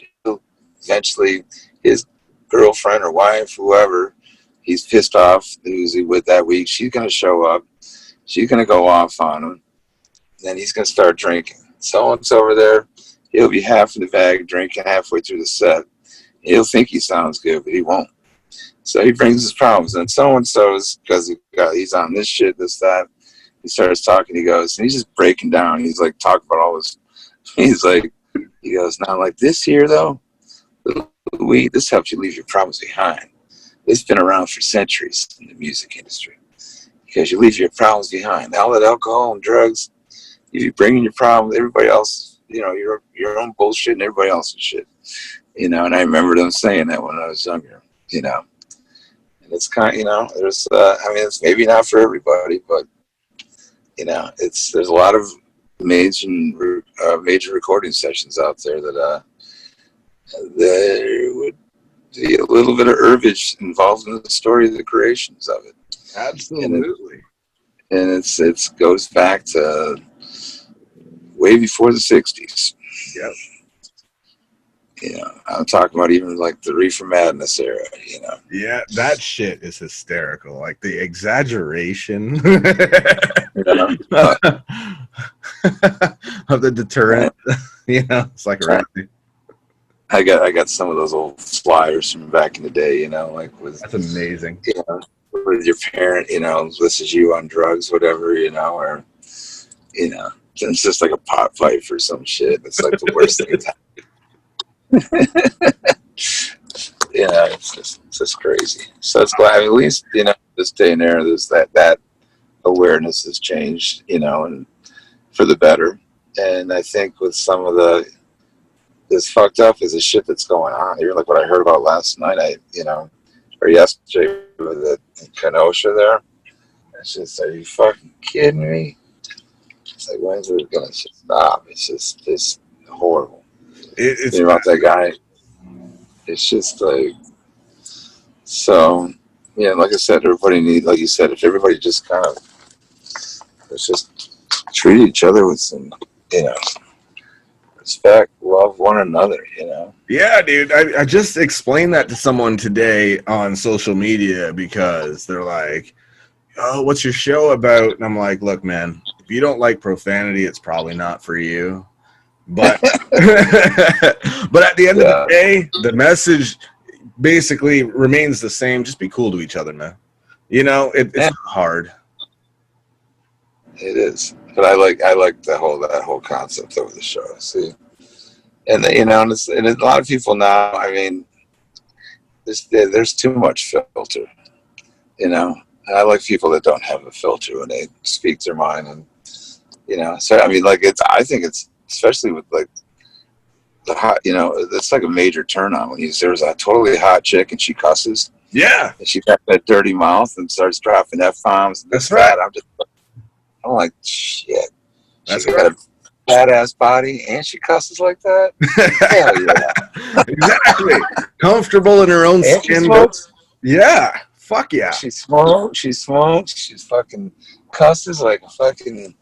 eventually his girlfriend or wife, whoever, he's pissed off who's he with that week. She's going to show up. She's going to go off on him. Then he's going to start drinking. So-and-so over there, he'll be half in the bag drinking halfway through the set. He'll think he sounds good, but he won't. So he brings his problems. And so-and-so's, because he's on this shit, this, that. He starts talking. He goes, and he's just breaking down. He's like talking about all this. He's like, he goes, now like this here though, weed, this helps you leave your problems behind. It's been around for centuries in the music industry because you leave your problems behind. All that alcohol and drugs, if you bring in your problems, everybody else, you know, your own bullshit and everybody else's shit, you know. And I remember them saying that when I was younger, you know. And it's kind, there's, I mean, it's maybe not for everybody, but there's a lot of major recording sessions out there that there would be a little bit of herbage involved in the story of the creations of it. Absolutely. And it goes back to way before the 60s. Yep. I'm talking about even like the Reefer Madness era, Yeah, that shit is hysterical. Like the exaggeration of the deterrent. It's like crazy. I got some of those old flyers from back in the day, like with that's amazing. With your parent, this is you on drugs, whatever, or it's just like a pot fight for some shit. It's like the worst thing that's happened. It's just crazy. So it's glad at least, this day and era, there's that awareness has changed, and for the better. And I think with some of this fucked up is the shit that's going on. Even like what I heard about last night, or yesterday with the Kenosha there. It's just, are you fucking kidding me? It's like, when's it gonna stop? It's just horrible. It's about that guy. It's just like, so yeah, like I said, everybody needs, like you said, if everybody just kind of, let's just treat each other with some, respect, love one another, Yeah, dude. I just explained that to someone today on social media because they're like, oh, what's your show about? And I'm like, look, man, if you don't like profanity, it's probably not for you. But but at the end of the day, the message basically remains the same. Just be cool to each other, man. It's not hard. It is, but I like that whole concept of the show. See, and and a lot of people now. I mean, there's too much filter. I like people that don't have a filter when they speak their mind, and so I mean, like I think it's. Especially with like the hot, it's like a major turn on when there's a totally hot chick and she cusses. Yeah. And she got that dirty mouth and starts dropping F-bombs. That's right. I'm like, shit. That's she right. got a badass body and she cusses like that? Hell yeah. Exactly. Comfortable in her own and skin. Yeah. Fuck yeah. She smokes. She's fucking cusses like a fucking...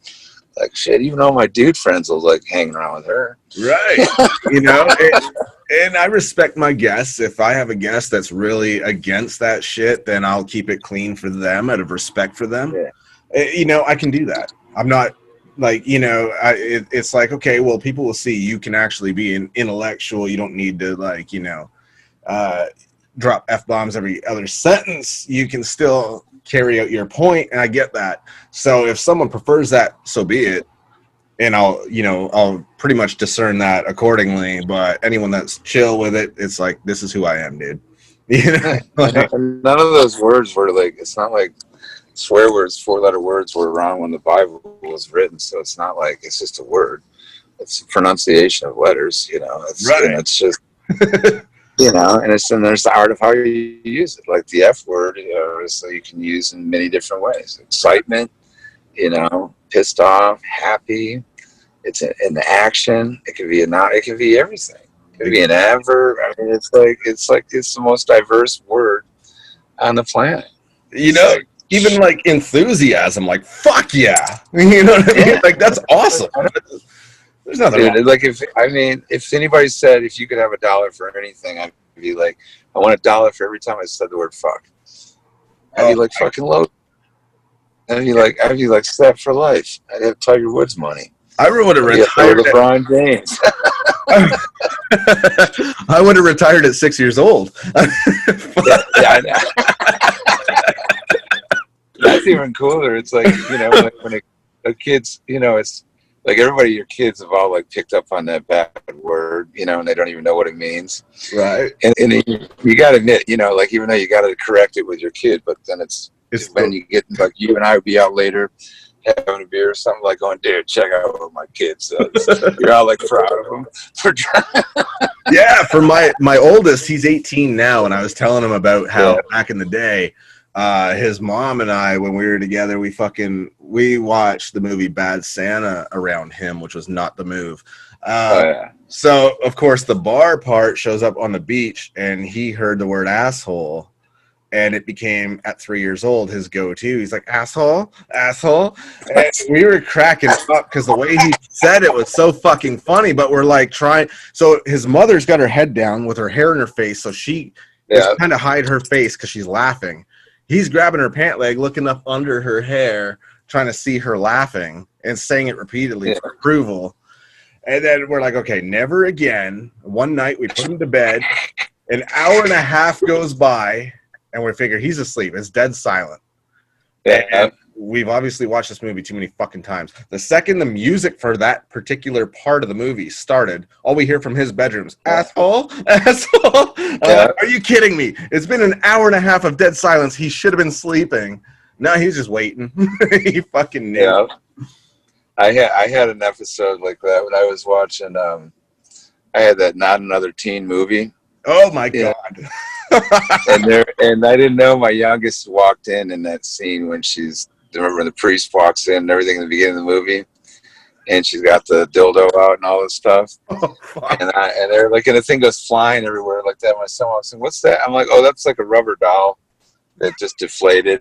Like shit, even all my dude friends will like hanging around with her. Right. And I respect my guests. If I have a guest that's really against that shit, then I'll keep it clean for them out of respect for them. Yeah. I can do that. I'm not like, it's like, okay, well, people will see you can actually be an intellectual. You don't need to like, drop F-bombs every other sentence. You can still carry out your point, and I get that. So if someone prefers that, so be it. And I'll pretty much discern that accordingly. But anyone that's chill with it, it's like, this is who I am, dude. Like, none of those words were like, it's not like swear words, 4-letter words were wrong when the Bible was written. So it's not like it's just a word. It's a pronunciation of letters, It's, right. And it's just and there's the art of how you use it. Like the F word, so you can use in many different ways. Excitement, pissed off, happy. It's an action. It could be it could be everything. It could be an adverb. I mean, it's the most diverse word on the planet. Even like enthusiasm, like fuck yeah. You know what I mean? Yeah. Like that's awesome. There's nothing wrong. Like if anybody said if you could have $1 for anything, I'd be like, I want $1 for every time I said the word fuck. I'd be like fucking low. I'd be like set for life. I'd have Tiger Woods money. I would have retired. LeBron James. I would have retired at 6 years old. yeah, I know. That's even cooler. It's like when a kid's it's. Like everybody, your kids have all like picked up on that bad word, and they don't even know what it means. Right. And you got to admit, like even though you got to correct it with your kid, but then it's when you get like you and I would be out later, having a beer or something, like going, dude, check out what my kid says. You're all like proud of him for trying. Yeah, for my oldest, he's 18 now, and I was telling him about how back in the day, his mom and I, when we were together, we watched the movie Bad Santa around him, which was not the move. So of course the bar part shows up on the beach, and he heard the word asshole. And it became, at 3 years old, his go-to. He's like, asshole, asshole. And we were cracking up because the way he said it was so fucking funny. But we're like trying. So his mother's got her head down with her hair in her face. So she is trying to hide her face because she's laughing. He's grabbing her pant leg, looking up under her hair, trying to see her laughing and saying it repeatedly for approval. And then we're like, okay, never again. One night we put him to bed. An hour and a half goes by. And we figure he's asleep. It's dead silent. And we've obviously watched this movie too many fucking times. The second the music for that particular part of the movie started, all we hear from his bedroom is, asshole, asshole. Are you kidding me? It's been an hour and a half of dead silence. He should have been sleeping. No, he's just waiting. He fucking knew. Yeah. I had an episode like that when I was watching, I had that Not Another Teen movie. Oh, my God. and I didn't know my youngest walked in that scene when remember the priest walks in and everything in the beginning of the movie, and she's got the dildo out and all this stuff. And they're like, and the thing goes flying everywhere like that. My son walks in, what's that? I'm like, oh, that's like a rubber doll that just deflated.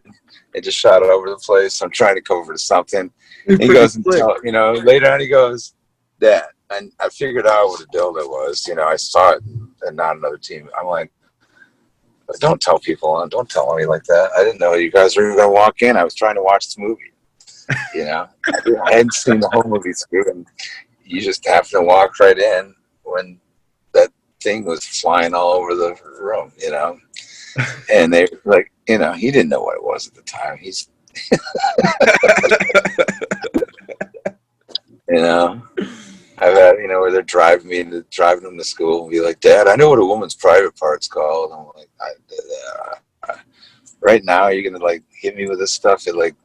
It just shot over the place. I'm trying to come over to something. He goes and later on he goes, Dad, and I figured out what a dildo was. I saw it in Not Another Team. I'm like, don't tell people. Don't tell me like that. I didn't know you guys were going to walk in. I was trying to watch the movie. I hadn't seen the whole movie through, and you just happened to walk right in when that thing was flying all over the room. And they were like, he didn't know what it was at the time. He's, I've had, where they're driving them to school and be like, Dad, I know what a woman's private part's called. And I'm like, right now, you're going to like hit me with this stuff at like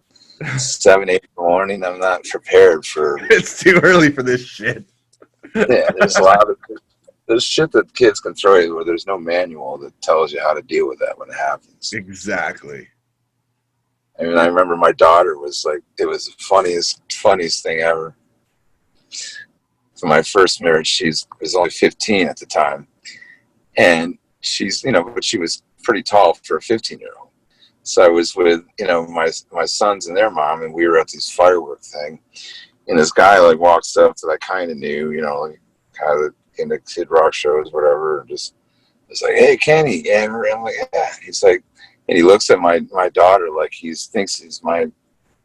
7, 8 in the morning. I'm not prepared for. It's too early for this shit. Yeah, there's shit that kids can throw you where there's no manual that tells you how to deal with that when it happens. Exactly. I mean, I remember my daughter was like, it was the funniest thing ever. For my first marriage, she was only 15 at the time, and she's, but she was pretty tall for a 15-year-old. So I was with, my sons and their mom, and we were at this firework thing, and this guy like walks up that I kind of knew, like kind of into Kid Rock shows, whatever, and just was like, hey, Kenny, yeah. I'm like, yeah. He's like, and he looks at my daughter like he thinks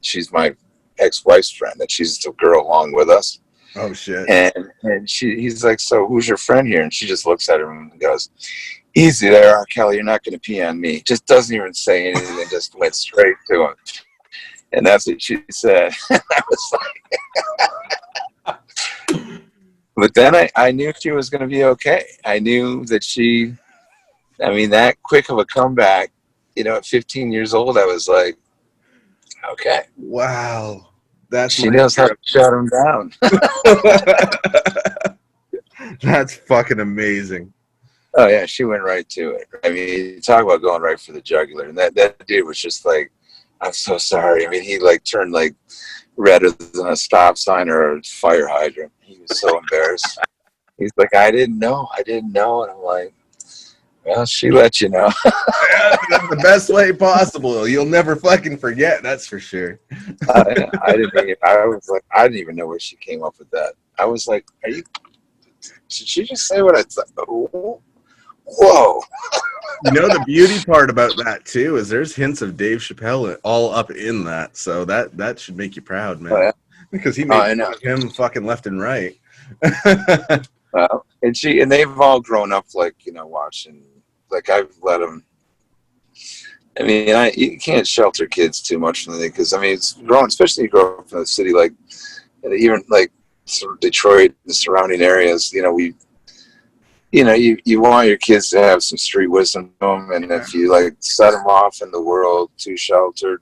she's my ex-wife's friend, that she's the girl along with us. Oh shit! And he's like, so who's your friend here? And she just looks at him and goes, easy there, R. Kelly, you're not going to pee on me. Just doesn't even say anything and just went straight to him. And that's what she said. I was like, but then I knew she was going to be okay. I knew that that quick of a comeback, at 15 years old, I was like, okay. Wow. She knows how to shut him down. That's fucking amazing. Oh yeah, she went right to it. I mean, talk about going right for the jugular. And that dude was just like, I'm so sorry. I mean, he like turned like redder than a stop sign or a fire hydrant. He was so embarrassed. He's like, I didn't know. And I'm like, well, she let you know. That's the best way possible. You'll never fucking forget. That's for sure. I didn't even know where she came up with that. I was like, did she just say what I thought? Whoa. The beauty part about that too is there's hints of Dave Chappelle all up in that. So that should make you proud, man. Oh, yeah. Because he made him fucking left and right. Well, and they've all grown up like, watching, like I've let them. I mean, you can't shelter kids too much from anything because, I mean, it's growing, especially you grow up in a city like, even like sort of Detroit, the surrounding areas, you want your kids to have some street wisdom to them, and if you like set them off in the world too sheltered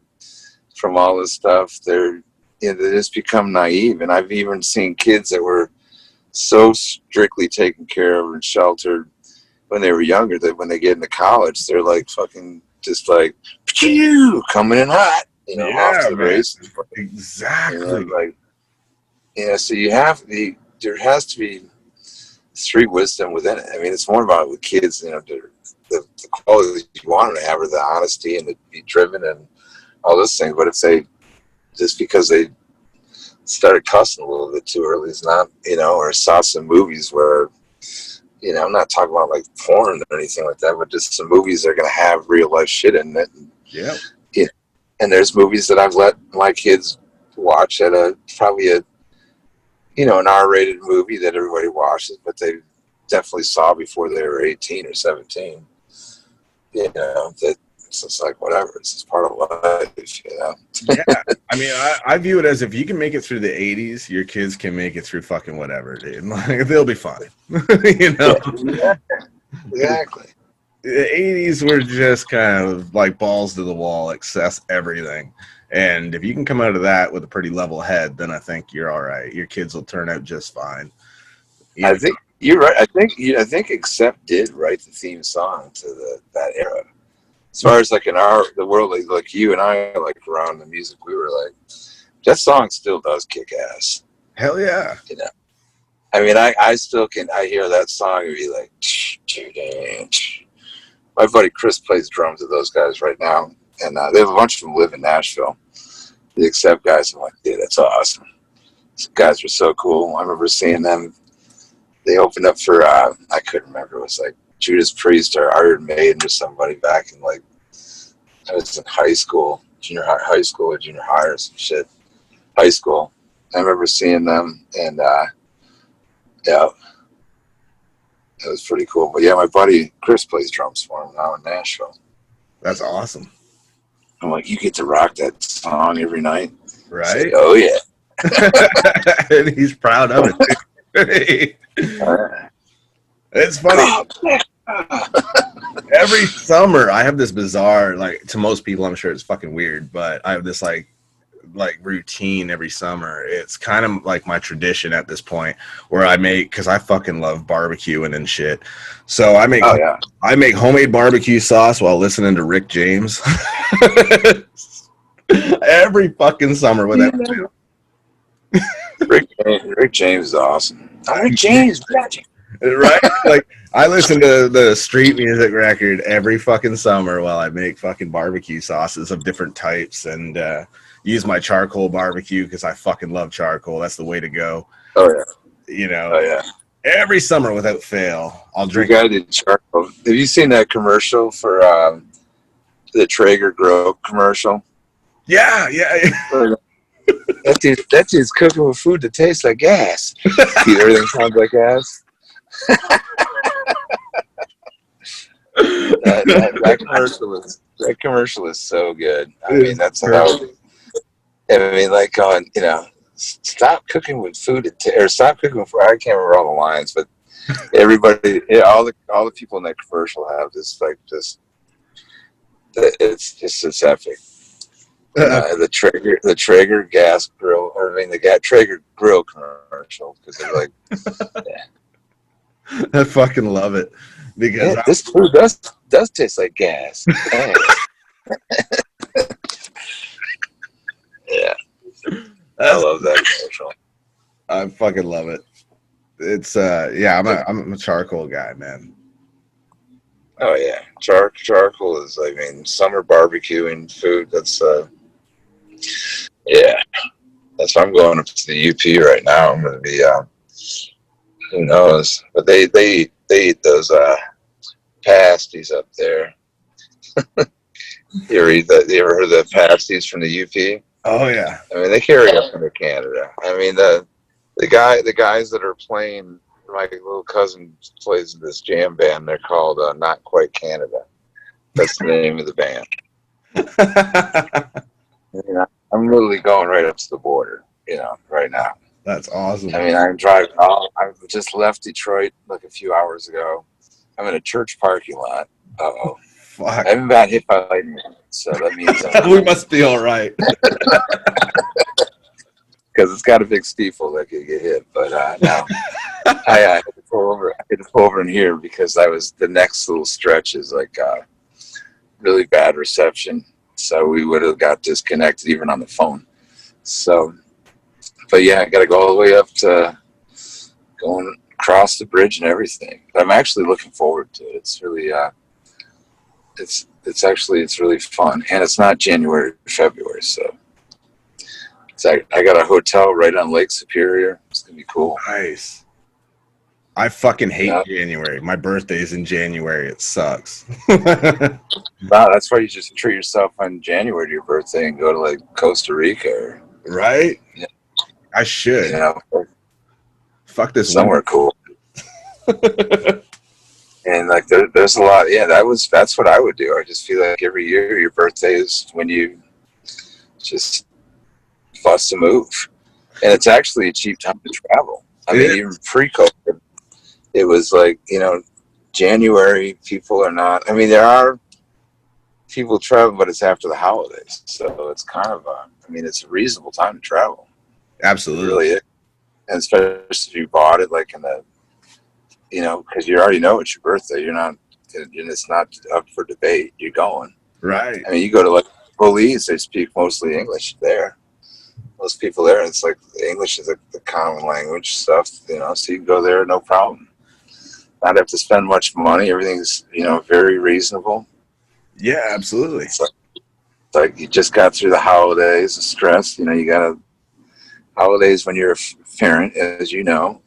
from all this stuff, they're they just become naive. And I've even seen kids that were so strictly taken care of and sheltered when they were younger that when they get into college, they're like fucking just like coming in hot, off to the man. races. Exactly. So there has to be street wisdom within it. I mean, it's more about with kids, the qualities you want them to have are the honesty and to be driven and all those things. But if they, just because they started cussing a little bit too early, it's not, or saw some movies where, I'm not talking about like porn or anything like that, but just some movies that are going to have real life shit in it. Yeah. And there's movies that I've let my kids watch at probably an R-rated movie that everybody watches, but they definitely saw before they were 18 or 17. That it's just like whatever. It's just part of life. Yeah. I mean, I view it as if you can make it through the 80s, your kids can make it through fucking whatever, dude. Like, they'll be fine. Yeah, exactly. The 80s were just kind of like balls to the wall, excess everything. And if you can come out of that with a pretty level head, then I think you're all right. Your kids will turn out just fine. I think you're right. I think Accept did write the theme song to that era. As far as like in the world, like you and I, like around the music, we were like, that song still does kick ass. Hell yeah. I mean, I still I hear that song and be like, my buddy Chris plays drums with those guys right now. And they have a bunch of them live in Nashville. The Accept guys, I'm like, dude, that's awesome. These guys are so cool. I remember seeing them. They opened up for, I couldn't remember. It was like Judas Priest or Iron Maiden or somebody back in like, I was in high school, junior high or some shit. High school. I remember seeing them and, yeah, it was pretty cool. But yeah, my buddy Chris plays drums for him now in Nashville. That's awesome. I'm like, you get to rock that song every night. Right? Like, oh, yeah. And he's proud of it. It's funny. Every summer, I have this bizarre, like, to most people, I'm sure it's fucking weird, but I have this, like routine every summer. It's kind of like my tradition at this point where I make, because I fucking love barbecuing and shit. So I make homemade barbecue sauce while listening to Rick James. Every fucking summer without fail. Rick James is awesome. Rick James, right? Like, I listen to the street music record every fucking summer while I make fucking barbecue sauces of different types and use my charcoal barbecue because I fucking love charcoal. That's the way to go. Oh yeah. Oh yeah. Every summer without fail, I'll drink. You gotta do charcoal. Have you seen that commercial for the Traeger grill commercial? Yeah. That dude's cooking with food that tastes like gas. Everything sounds like gas. that commercial is so good. I mean, that's how. I mean, like going, stop cooking with food or stop cooking with. I can't remember all the lines, but everybody, all the people in that commercial have this like just. It's epic. The Traeger gas grill, the Traeger grill commercial, because they're like, I fucking love it because this food does taste like gas. Yeah, I love that commercial. I fucking love it. It's I'm a charcoal guy, man. Oh yeah, charcoal is, summer barbecuing food. That's that's why I'm going up to the UP right now. I'm gonna be who knows, but they eat those pasties up there. You ever heard of the pasties from the UP? Oh yeah. I mean, they carry up into Canada. I mean, the guys that are playing, my little cousin plays in this jam band. They're called Not Quite Canada. That's the name of the band. I'm literally going right up to the border, right now. That's awesome. I mean, I'm driving. I just left Detroit like a few hours ago. I'm in a church parking lot. Uh-oh. Fuck. I haven't been hit by lightning, so that means we must be all right. because it's got a big steeple that could get hit. But no, I had to pull over. I had to pull over in here because the next little stretch is like really bad reception, so we would have got disconnected even on the phone. So, but yeah, I got to go all the way up to going across the bridge and everything. But I'm actually looking forward to it. It's really it's really fun, and it's not January or February, so I got a hotel right on Lake Superior. It's gonna be cool. Nice. I fucking hate Yeah. January. My birthday's in January. It sucks. Wow, that's why you just treat yourself on January to your birthday and go to like Costa Rica or Right? Yeah. I should. Fuck this somewhere cool. And like there's a lot. Yeah, that's what I would do. I just feel like every year your birthday is when you just bust a move, and it's actually a cheap time to travel. I mean, even pre-COVID, it was like, January, people are not. I mean, there are people traveling, but it's after the holidays, so it's kind of it's a reasonable time to travel. Absolutely. It really is. And especially if you bought it like in the, because you already know it's your birthday. You're not, and it's not up for debate. You're going. Right. I mean, you go to like Belize, they speak mostly English there. Most people there, it's like English is the common language stuff, so you can go there, no problem. Not have to spend much money. Everything's, very reasonable. Yeah, absolutely. It's like you just got through the holidays, the stress, you got holidays when you're a parent, as and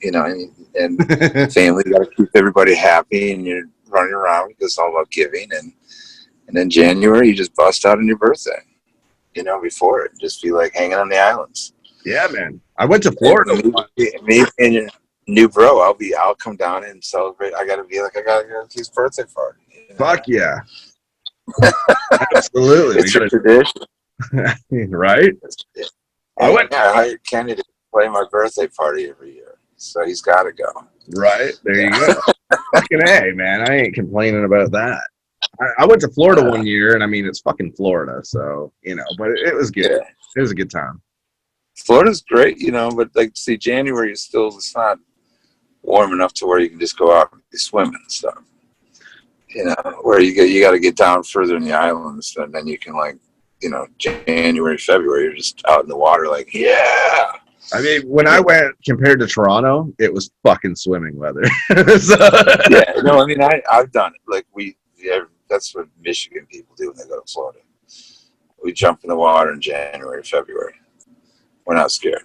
family, you got to keep everybody happy, and you're running around because it's all about giving. And then January, you just bust out on your birthday, before it. Just be like hanging on the islands. Yeah, man. I went to Florida. Me and your new bro, I'll come down and celebrate. I got to go to his birthday party. Fuck yeah. Absolutely. It's a tradition. Right? I hired Kenny to play my birthday party every year, so he's got to go. Right. There you go. Fucking A, man. I ain't complaining about that. I went to Florida one year, and I mean, it's fucking Florida, so, but it was good. Yeah. It was a good time. Florida's great, but see, January is still, it's not warm enough to where you can just go out and be swimming and stuff. Where you got to get down further in the islands, and then you can January, February, you're just out in the water, yeah. I mean, when I went compared to Toronto, it was fucking swimming weather. Yeah, no, I mean, I've done it. That's what Michigan people do when they go to Florida. We jump in the water in January, February. We're not scared.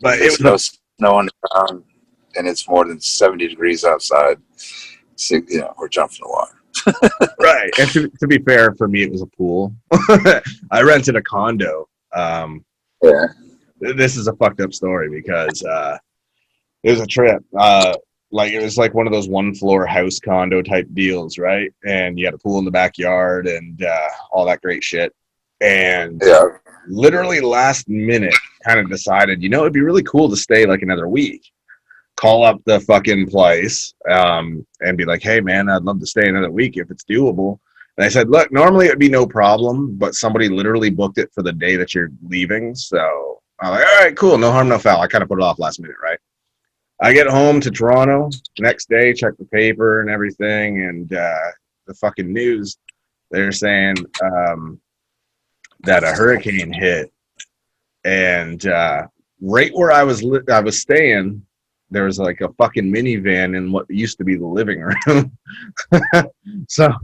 But there's no snow on the ground, and it's more than 70 degrees outside. So, we're jumping in the water. Right. And to be fair, for me, it was a pool. I rented a condo. Yeah. This is a fucked up story because it was a trip. It was like one of those one floor house condo type deals, right? And you had a pool in the backyard and all that great shit. And literally last minute kind of decided, it'd be really cool to stay like another week. Call up the fucking place and be like, hey, man, I'd love to stay another week if it's doable. And I said, look, normally it would be no problem, but somebody literally booked it for the day that you're leaving. So I'm like, all right, cool. No harm, no foul. I kind of put it off last minute, right? I get home to Toronto the next day, check the paper and everything, and the fucking news, they're saying that a hurricane hit. And right where I was staying, there was like a fucking minivan in what used to be the living room. So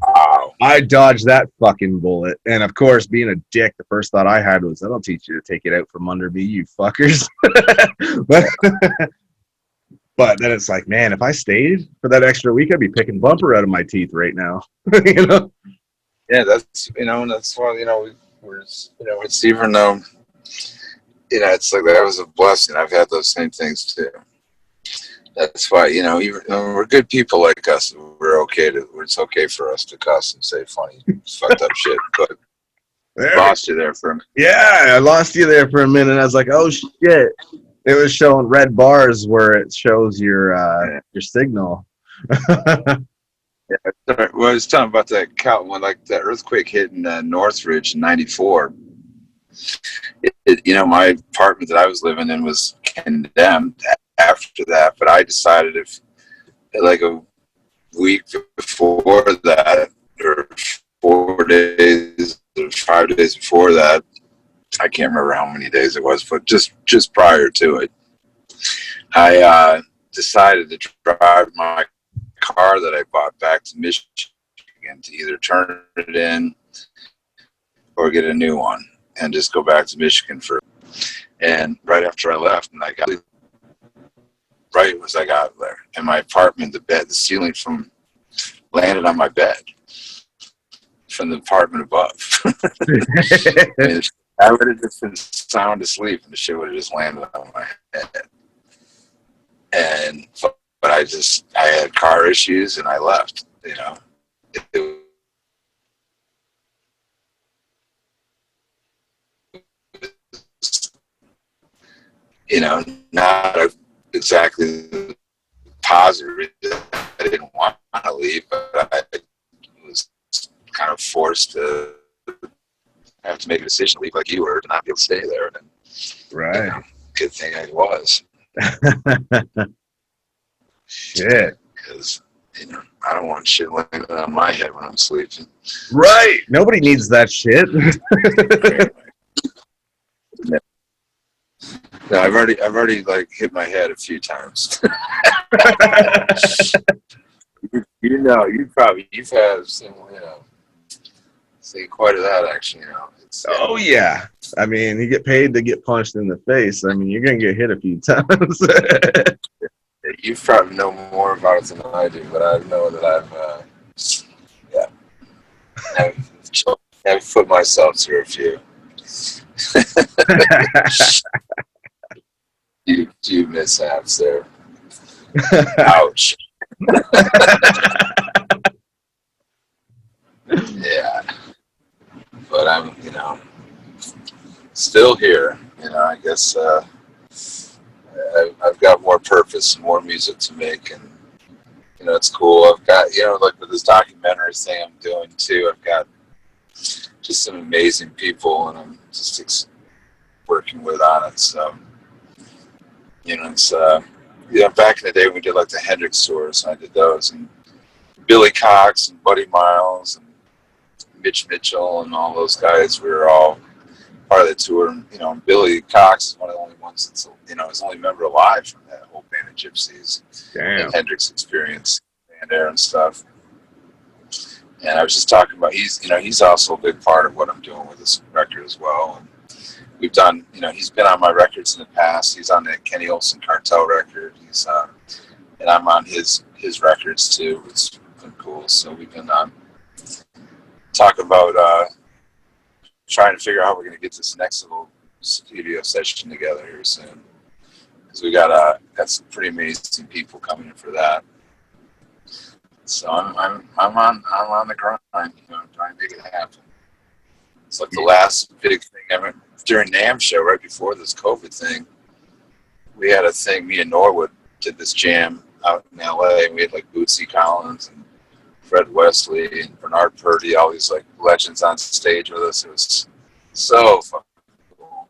I dodged that fucking bullet. And of course, being a dick, the first thought I had was, that'll teach you to take it out from under me, you fuckers. But then it's like, man, if I stayed for that extra week, I'd be picking bumper out of my teeth right now. Yeah, that's, that's why, it's even though, it's like that was a blessing. I've had those same things too. That's why, even we're good people like us. It's okay for us to cuss and say funny, fucked up shit. But I lost you there for a minute. Yeah, I lost you there for a minute. I was like, oh shit. It was showing red bars where it shows your signal. Yeah, well, I was telling about that when that earthquake hit in Northridge in '94. my apartment that I was living in was condemned after that, but I decided if like a week before that, or 4 days or 5 days before that, I can't remember how many days it was, but just prior to it, I decided to drive my car that I bought back to Michigan to either turn it in or get a new one and just go back to Michigan for. And right after I left, and right as I got there, in my apartment, the ceiling landed on my bed from the apartment above. I would have just been sound asleep, and the shit would have just landed on my head. But I had car issues, and I left. It was, not exactly positive. I didn't want to leave, but I was kind of forced to have to make a decision to leave like you were, to not be able to stay there. And, right. Good thing I was. Shit. Because, I don't want shit landing on my head when I'm sleeping. Right. Nobody needs that shit. No, I've already like hit my head a few times. You've had some, seen quite of that action, Oh yeah. I mean, you get paid to get punched in the face. I mean, you're gonna get hit a few times. You probably know more about it than I do, but I know that I've put myself through a few. few mishaps there. Ouch. Yeah. But I'm, still here. I guess I've got more purpose and more music to make, and it's cool. I've got, like with this documentary thing I'm doing too, I've got just some amazing people, and I'm just working with on it. So, it's back in the day when we did like the Hendrix tours, I did those, and Billy Cox and Buddy Miles and Mitch Mitchell and all those guys, we were all part of the tour. And, Billy Cox is one of the only ones that's, his only member alive from that whole band of Gypsies. Damn. And Hendrix experience and air and stuff. And I was just talking about, he's also a big part of what I'm doing with this record as well. And we've done, he's been on my records in the past. He's on the Kenny Olson Cartel record. And I'm on his records too. It's been cool. So we've been talking about trying to figure out how we're going to get this next little studio session together here soon, because we got some pretty amazing people coming in for that. So I'm on the grind, trying to make it happen. It's like the last big thing during NAMM show, right before this COVID thing. We had a thing. Me and Norwood did this jam out in LA, and we had like Bootsy Collins and Fred Wesley and Bernard Purdy, all these like legends on stage with us. It was so fucking cool.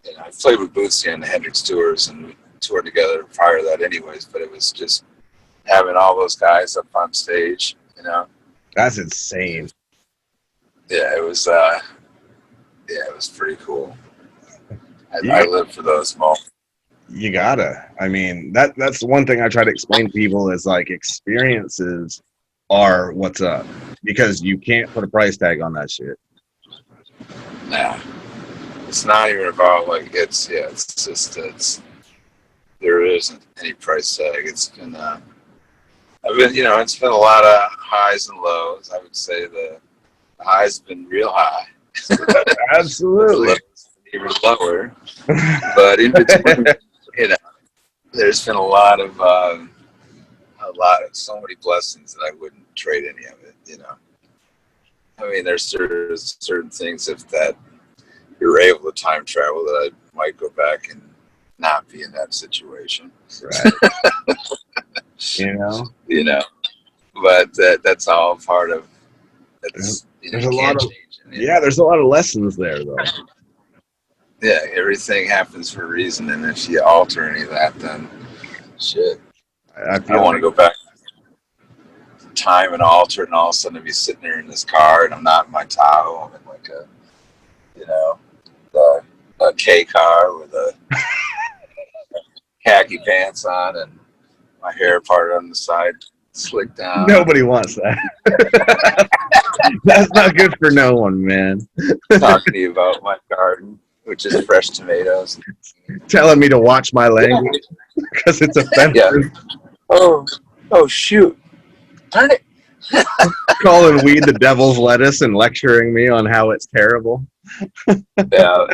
And I played with Bootsy on the Hendrix tours, and we toured together prior to that anyways, but it was just having all those guys up on stage, That's insane. Yeah, it was pretty cool. I live for those moments. You gotta. I mean, that's the one thing I try to explain to people is like experiences are what's up, because you can't put a price tag on that shit. Nah, it's not even about like there isn't any price tag. It's been it's been a lot of highs and lows. I would say the highs have been real high. Absolutely. Even lower, but in between, there's been a lot of so many blessings that I wouldn't trade any of it. I mean, there's certain things that you're able to time travel that I might go back and not be in that situation. Right. But that's all part of. There's a lot of there's a lot of lessons there, though. Yeah, everything happens for a reason, and if you alter any of that, then shit. I I feel want to like go back in time and alter, and all of a sudden I'd be sitting there in this car, and I'm not in my Tahoe. I'm in like a, you know, a K car with a khaki pants on and my hair parted on the side, slicked down. nobody wants that. That's not good for no one, man. Talking to you about my garden, which is fresh tomatoes. Telling me to watch my language because it's offensive. Yeah. Oh, shoot. Darn it. Calling weed the devil's lettuce and lecturing me on how it's terrible. Yeah.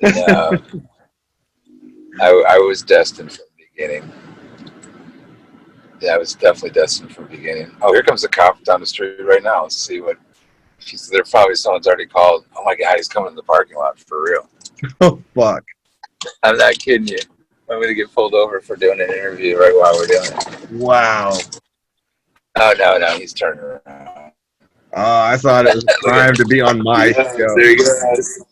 No. I was destined from the beginning. Yeah, I was definitely destined from the beginning. Oh, here comes a cop down the street right now. Let's see what. They're probably someone's already called. Oh my God, he's coming in the parking lot for real. Oh, fuck. I'm not kidding you. I'm going to get pulled over for doing an interview right while we're doing it. Wow. Oh, no, he's turning around. Oh, I thought it was a crime to be on my show. There he goes.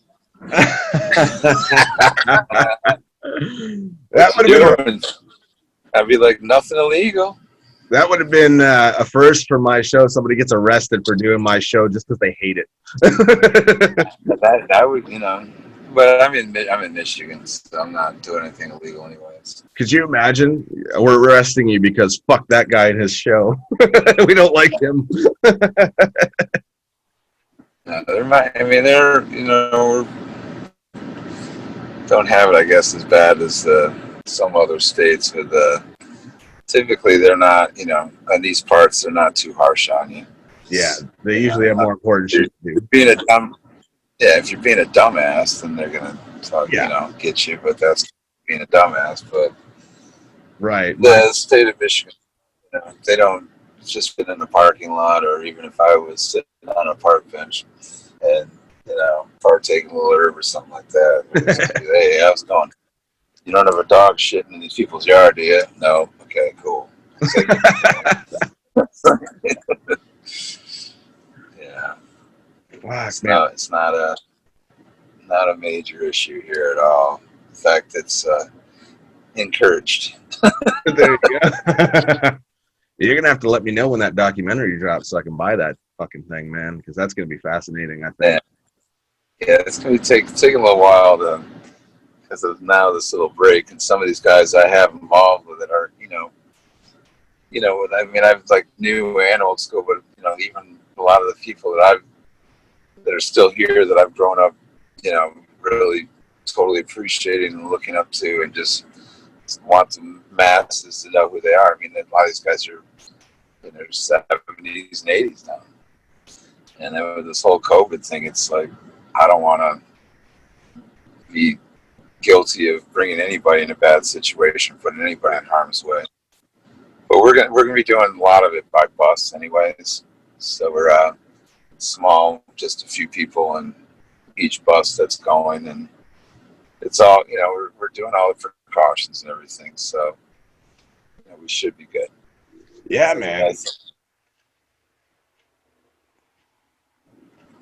That would have been I'd be like, nothing illegal. that would have been a first for my show. Somebody gets arrested for doing my show just because they hate it. That would, but I'm in Michigan, so I'm not doing anything illegal anyways. Could you imagine? We're arresting you because fuck that guy in his show. We don't like him. No, they're don't have it, I guess, as bad as some other states. With typically, they're not, on these parts, they're not too harsh on you. Yeah, they usually have more important shit to do. If you're being a dumbass, then they're gonna get you. But that's being a dumbass. But Right. the state of Michigan, they don't just fit in the parking lot, or even if I was sitting on a park bench and partaking a little herb or something like that. Hey, how's it going? You don't have a dog shitting in these people's yard, do you? No. Okay, cool. Yeah. Fuck, It's not a major issue here at all. In fact, it's encouraged. There you go. You're gonna have to let me know when that documentary drops so I can buy that fucking thing, man, because that's gonna be fascinating, I think. Yeah, it's gonna be taking a little while because of now this little break, and some of these guys I have involved with it are, I've like new and old school, but even a lot of the people that are still here that I've grown up, really totally appreciating and looking up to, and just want the masses to know who they are. I mean, a lot of these guys are in their 70s and 80s now, and then with this whole COVID thing, it's like I don't want to be guilty of bringing anybody in a bad situation, putting anybody in harm's way. But we're gonna be doing a lot of it by bus, anyways. So we're small, just a few people in each bus that's going, and it's all we're doing all the precautions and everything. So we should be good. Yeah, man.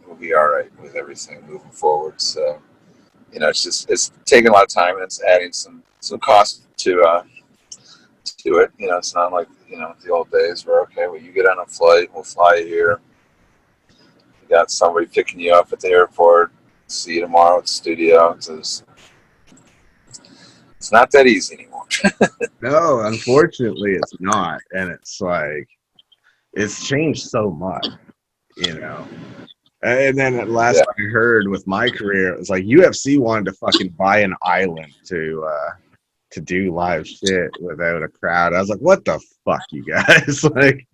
We'll be all right with everything moving forward. So it's taking a lot of time, and it's adding some cost to it. It's not like the old days where you get on a flight, we'll fly you here. You got somebody picking you up at the airport. See you tomorrow at the studio. It's not that easy anymore. No, unfortunately, it's not, and it's like it's changed so much, And then at last I heard with my career, it was like UFC wanted to fucking buy an island to do live shit without a crowd. I was like, what the fuck, you guys? Like,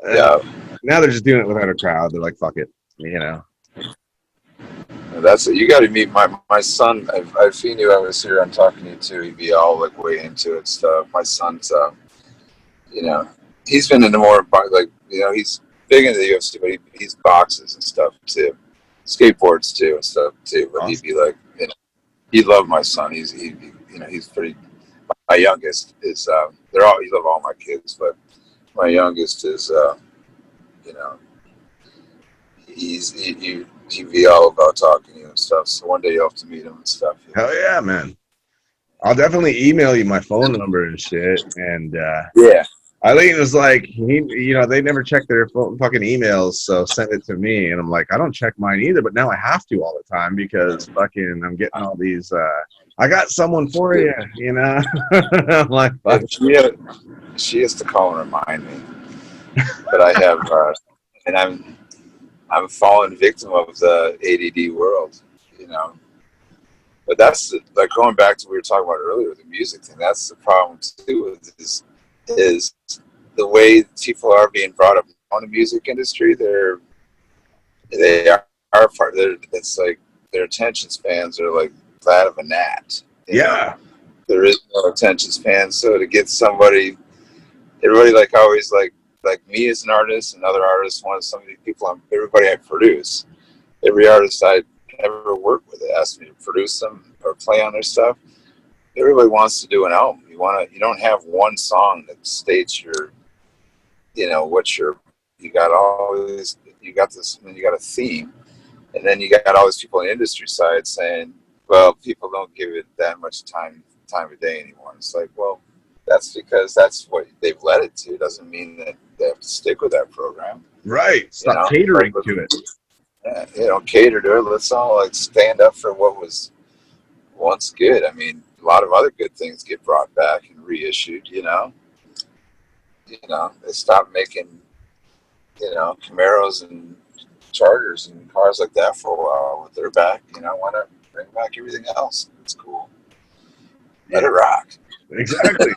now they're just doing it without a crowd. They're like, fuck it, That's it. You got to meet my son. If he knew I was here, I'm talking to you too. He'd be all like way into it stuff. My son's, he's been into more he's big into the UFC, but he's boxes and stuff too, skateboards too and stuff too. But He'd be like, he loved my son. He's pretty. My youngest is he love all my kids, but my youngest is he'd be all about talking to you and stuff. So one day you'll have to meet him and stuff. Hell yeah, man. I'll definitely email you my phone number and shit. And Yeah. Eileen was like, they never check their fucking emails, so send it to me. And I'm like, I don't check mine either, but now I have to all the time because fucking I'm getting all these. I got someone for you, you know. I'm like, fuck. She has to call and remind me. But I have, and I'm fallen victim of the ADD world, you know. But that's like going back to what we were talking about earlier with the music thing. That's the problem too. Is the way people are being brought up on the music industry. They are part. It's like their attention spans are like that of a gnat. You know? There is no attention span. So to get somebody, everybody like always like me as an artist and other artists, one of some of these people, everybody I produce, every artist I ever work with asked me to produce them or play on their stuff. Everybody wants to do an album. You don't have one song that states your, you know, you got this, and then you got a theme, and then you got all these people on the industry side saying, well, people don't give it that much time of day anymore. It's like, well, that's because that's what they've led it to. It doesn't mean that they have to stick with that program. Right. Stop catering to it. Yeah, cater to it. Let's all like stand up for what was once good. I mean, a lot of other good things get brought back and reissued, you know. They stopped making, Camaros and Chargers and cars like that for a while. With their back, why not bring back everything else? It's cool. Let it rock. Exactly.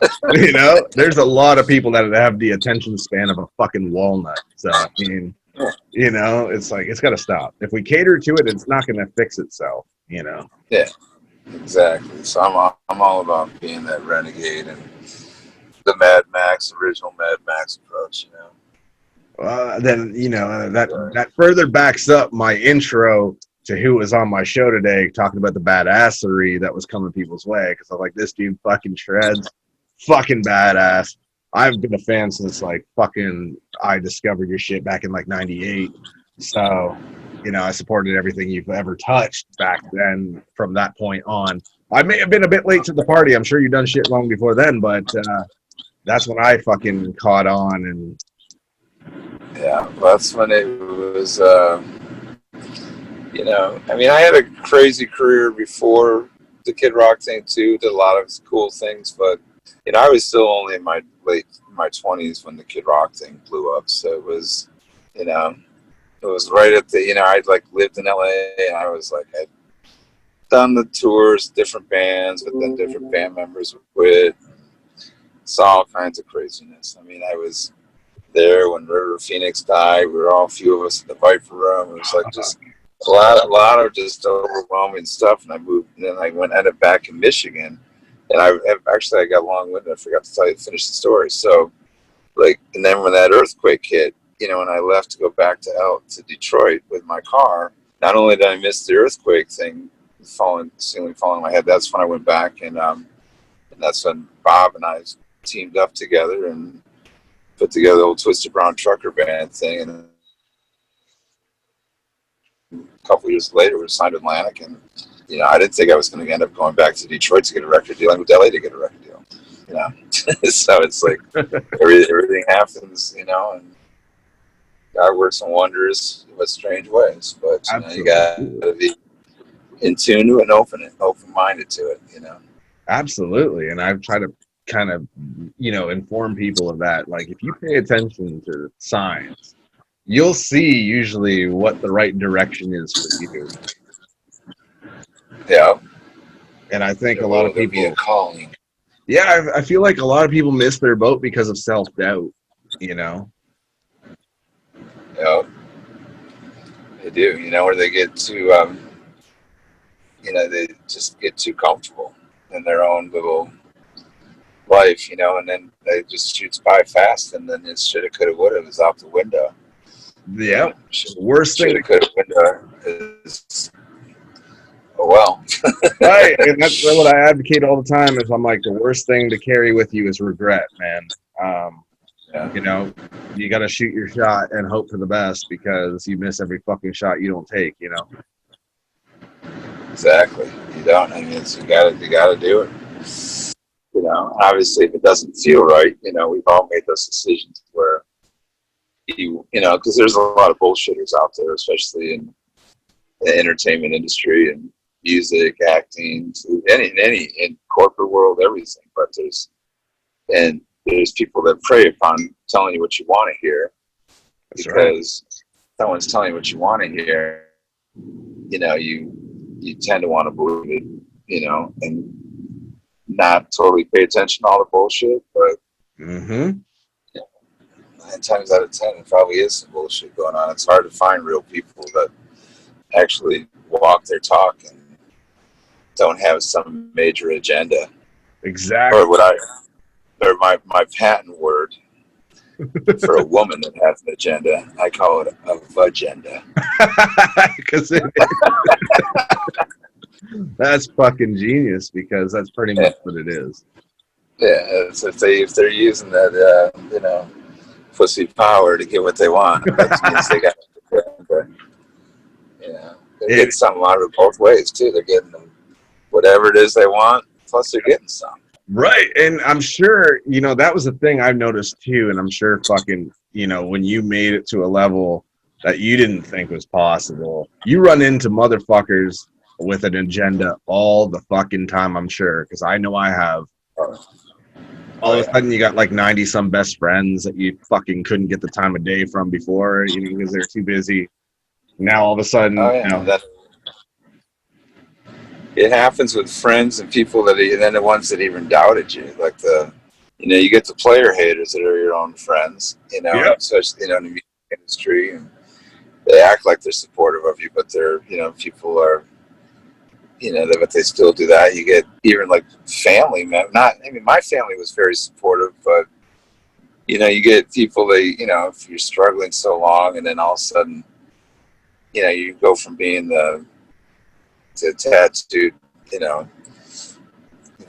There's a lot of people that have the attention span of a fucking walnut. So, I mean, it's like, it's got to stop. If we cater to it, it's not going to fix itself, Yeah. Exactly. So I'm all about being that renegade and the Mad Max, original Mad Max approach, Then that further backs up my intro to who was on my show today, talking about the badassery that was coming people's way. Because I'm like, this dude fucking shreds, fucking badass. I've been a fan since like fucking I discovered your shit back in like '98. So. I supported everything you've ever touched back then from that point on. I may have been a bit late to the party. I'm sure you've done shit long before then, but that's when I fucking caught on. And yeah, that's when it was, I had a crazy career before the Kid Rock thing too, did a lot of cool things, but, I was still only in my 20s when the Kid Rock thing blew up. So it was, it was right at the, I'd like lived in LA and I was like, I'd done the tours, different bands, but then different band members would quit. Saw all kinds of craziness. I mean, I was there when River Phoenix died. We were all a few of us in the Viper room. It was like just a lot of just overwhelming stuff. And I moved, and then I ended up back in Michigan. And I got long-winded. I forgot to finish the story. So, and then when that earthquake hit, when I left to go back to Detroit with my car, not only did I miss the earthquake thing, ceiling falling on my head, that's when I went back and that's when Bob and I teamed up together and put together the old Twisted Brown Trucker Band thing. And a couple years later, we were signed to Atlantic, and I didn't think I was going to end up going back to Detroit to get a record deal. I moved to LA to get a record deal. So it's like everything happens, and God works in wonders in strange ways, but you got to be in tune to it and open-minded to it, Absolutely, and I've tried to kind of, inform people of that. Like, if you pay attention to signs, you'll see usually what the right direction is for you. Yeah, and I think a lot of people be a calling. Yeah, I feel like a lot of people miss their boat because of self-doubt. Yeah, they do. Where they get too, they just get too comfortable in their own little life, and then they just shoots by fast, and then it's shoulda, coulda, woulda is out the window. Yeah, worst thing. Shoulda, coulda, woulda is, oh well. Right, and that's what I advocate all the time. Is I'm like, the worst thing to carry with you is regret, man. Yeah. you got to shoot your shot and hope for the best because you miss every fucking shot you don't take, you know? Exactly. You don't. I mean, you gotta do it. You know, obviously, if it doesn't feel right, you know, we've all made those decisions where you know, because there's a lot of bullshitters out there, especially in the entertainment industry and music, acting, in corporate world, everything. But there's people that prey upon telling you what you want to hear. That's because someone's telling you what you want to hear. You know, you tend to want to believe it, you know, and not totally pay attention to all the bullshit. But Mm-hmm. 9 times out of 10, it probably is some bullshit going on. It's hard to find real people that actually walk their talk and don't have some major agenda. Exactly. Or my patent word for a woman that has an agenda, I call it a vagenda. Because that's fucking genius because that's pretty much what it is. Yeah, it's if they're using that, you know, pussy power to get what they want, that means they got, you know, they're getting something out of it both ways too. They're getting them whatever it is they want, plus they're getting some. Right, and I'm sure, you know, that was the thing I've noticed too, and I'm sure fucking, you know, when you made it to a level that you didn't think was possible, you run into motherfuckers with an agenda all the fucking time, I'm sure, because I know I have. All of a sudden, you got like 90-some best friends that you fucking couldn't get the time of day from before, you know, because they're too busy. Now, all of a sudden, you know, it happens with friends and people and then the ones that even doubted you, like you know, you get the player haters that are your own friends, you know, especially, you know, in the music industry, and they act like they're supportive of you, but they're, you know, people are, you know, but they still do that. You get even like family, I mean, my family was very supportive, but you know, you get people that, you know, if you're struggling so long and then all of a sudden, you know, you go from being the tattooed, you know,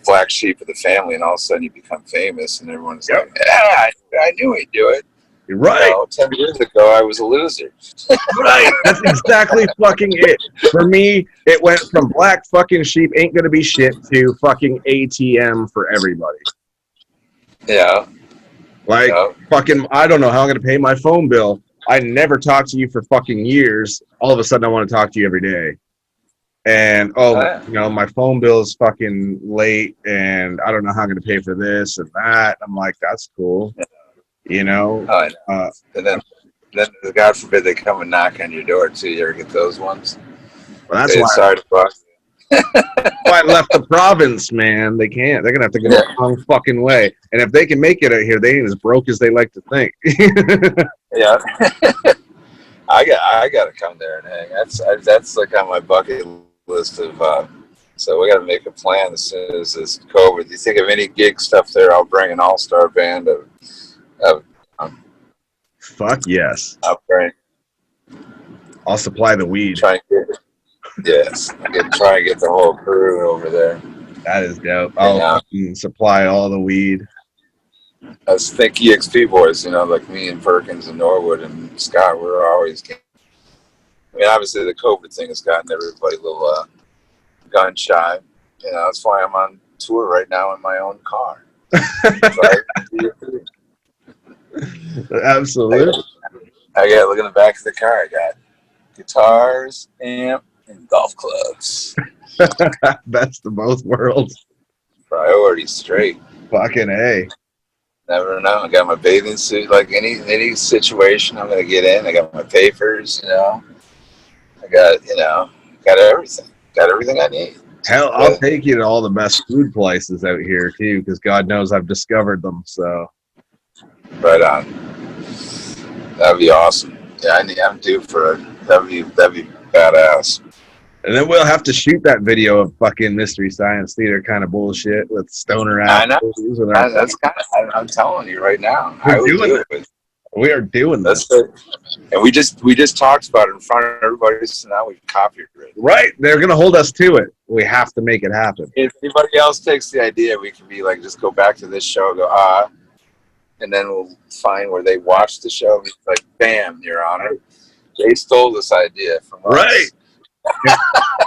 black sheep of the family, and all of a sudden you become famous, and everyone's like, "Yeah, I knew he'd do it." You're right. You know, 10 years ago, I was a loser. Right. That's exactly fucking it. For me, it went from black fucking sheep ain't gonna be shit to fucking ATM for everybody. Yeah. Like, fucking, I don't know how I'm gonna pay my phone bill. I never talked to you for fucking years. All of a sudden, I want to talk to you every day. And, you know, my phone bill is fucking late, and I don't know how I'm going to pay for this and that. I'm like, that's cool. You know? And then, God forbid, they come and knock on your door, too. You ever get those ones? Well, that's why. Sorry to bug you. I left the province, man. They can't. They're going to have to go the wrong fucking way. And if they can make it out here, they ain't as broke as they like to think. Yeah. I got to come there and hang. That's like on my bucket list of, so we got to make a plan as soon as this COVID. Do you think of any gig stuff there? I'll bring an all-star band of fuck yes. I'll supply the weed. Try and get the whole crew over there. That is dope. I'll supply all the weed. I think EXP boys, you know, like me and Perkins and Norwood and Scott, we're always. I mean, obviously the COVID thing has gotten everybody a little gun shy. You know, that's why I'm on tour right now in my own car. Absolutely. I got, look in the back of the car, I got guitars, amp, and golf clubs. Best of both worlds. Priority straight. Fucking A. Never know. I got my bathing suit. Like any situation I'm going to get in. I got my papers, you know. I got, you know, got everything. Got everything I need. Hell, I'll take you to all the best food places out here, too, because God knows I've discovered them, so. Right on. That'd be awesome. Yeah, I'm due for that'd be badass. And then we'll have to shoot that video of fucking Mystery Science Theater kind of bullshit with stoner ass. I know. That's kind of. I'm telling you right now. We are doing this. And we just talked about it in front of everybody, so now we've copied it. Right. They're gonna hold us to it. We have to make it happen. If anybody else takes the idea, we can be like, just go back to this show. Go and then we'll find where they watched the show. It's like, bam, Your Honor, they stole this idea from us. Right.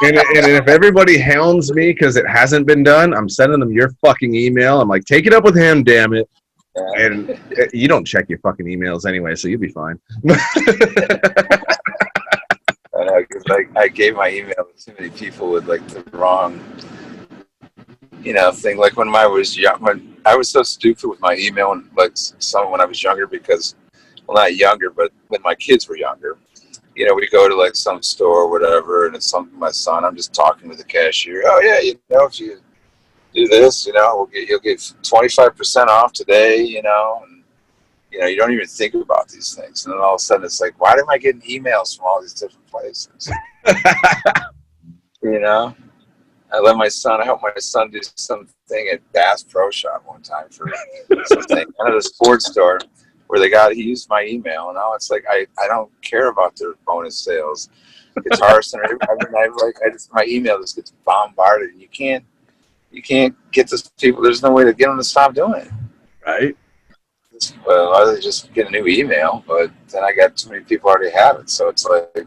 And if everybody hounds me because it hasn't been done, I'm sending them your fucking email. I'm like, take it up with him, damn it. Yeah. And you don't check your fucking emails anyway, so you'll be fine. I gave my email to too many people with like the wrong, thing. Like when I was young, when I was so stupid with my email, and like when I was younger, because, well, not younger, but when my kids were younger, we go to like some store or whatever, and it's something my son. I'm just talking with the cashier. Oh yeah, if you do this, you'll get 25% off today, and you don't even think about these things, and then all of a sudden it's like, why am I getting emails from all these different places? I helped my son do something at Bass Pro Shop one time for something at a sports store where he used my email, and now it's like I don't care about their bonus sales. Guitar Center, my email just gets bombarded, and you can't get those people. There's no way to get them to stop doing it. Right. Well, either just get a new email, but then I got too many people already have it, so it's like,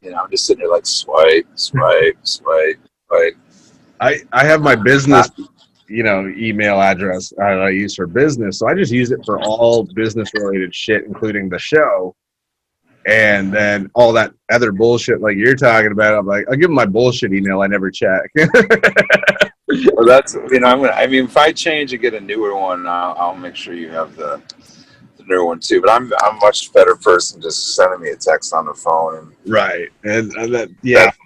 I'm just sitting there like swipe. I have my business, email address I use for business, so I just use it for all business related shit, including the show, and then all that other bullshit like you're talking about. I'm like, I'll give them my bullshit email I never check. Well, that's if I change and get a newer one, I'll make sure you have the newer one too. But I'm a much better person just sending me a text on the phone, and right, and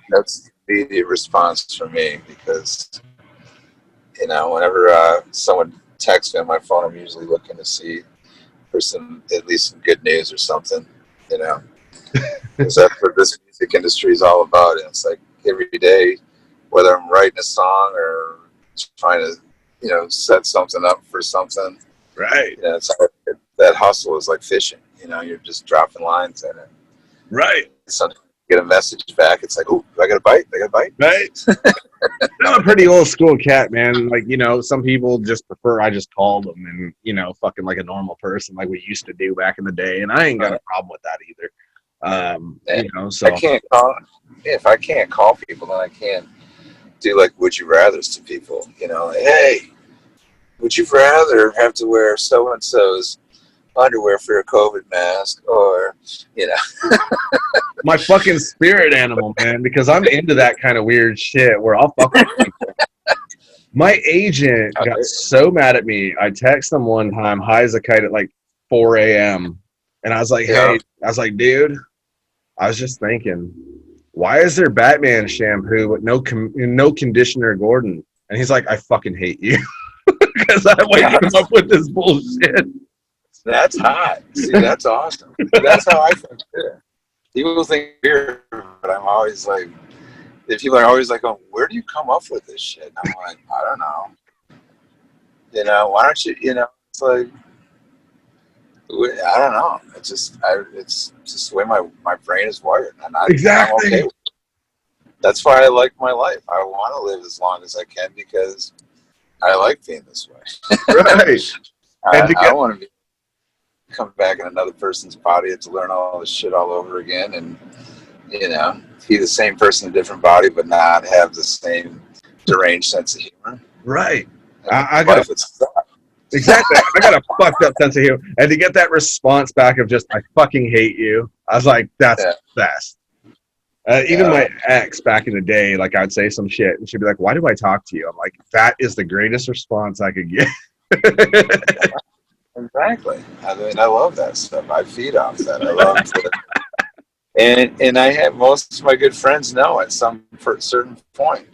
that's the immediate response for me, because whenever someone texts me on my phone, I'm usually looking to see for at least some good news or something, because that's what this music industry is all about. And it's like every day, whether I'm writing a song or trying to, set something up for something. Right. That hustle is like fishing. You're just dropping lines in it. Right. Sometimes you get a message back. It's like, oh, I got a bite. Right. I'm a pretty old school cat, man. Like, some people just prefer I just called them and, fucking like a normal person like we used to do back in the day. And I ain't got a problem with that either. So I can't call. If I can't call people, then I can't do like would you rathers to people. Hey, would you rather have to wear so and so's underwear for your COVID mask, or my fucking spirit animal, man, because I'm into that kind of weird shit where I'll fuck with people. My agent got so mad at me. I texted him one time, high as a kite, at like 4 a.m. And I was like, dude, I was just thinking, why is there Batman shampoo with no conditioner, Gordon? And he's like, I fucking hate you. Because I come up with this bullshit. That's hot. See, that's awesome. That's how I think too. People think weird, but I'm always like, people are always like, oh, where do you come up with this shit? I'm like, I don't know. Why don't you, it's like, I don't know. It's just the way my brain is wired. And exactly. I'm okay with it. That's why I like my life. I want to live as long as I can because I like being this way. Right. I want to come back in another person's body to learn all this shit all over again, and be the same person in a different body, but not have the same deranged sense of humor. Right. I got exactly. I got a fucked up sense of humor, and to get that response back of just "I fucking hate you," I was like, "That's the best." Even my ex back in the day, like I'd say some shit, and she'd be like, "Why do I talk to you?" I'm like, "That is the greatest response I could get." Exactly. I love that stuff. I feed off that. I love it. And I have most of my good friends know at for a certain point,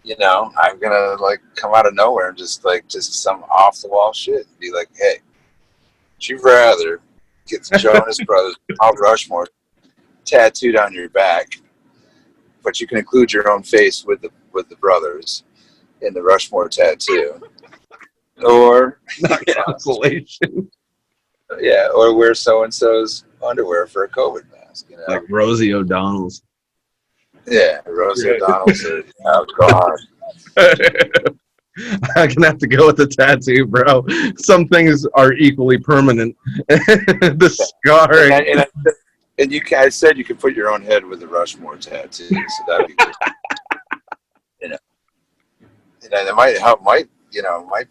I'm gonna like come out of nowhere and just some off the wall shit and be like, hey, would you rather get the Jonas Brothers Mount Rushmore tattooed on your back, but you can include your own face with the brothers in the Rushmore tattoo, or consolation, or wear so and so's underwear for a COVID mask, like Rosie O'Donnell's. Yeah, Rosie O'Donnell's. Oh God. I'm gonna have to go with the tattoo, bro. Some things are equally permanent. The scarring. And I said you could put your own head with the Rushmore tattoo, so that'd be good. You know, and it might help. Might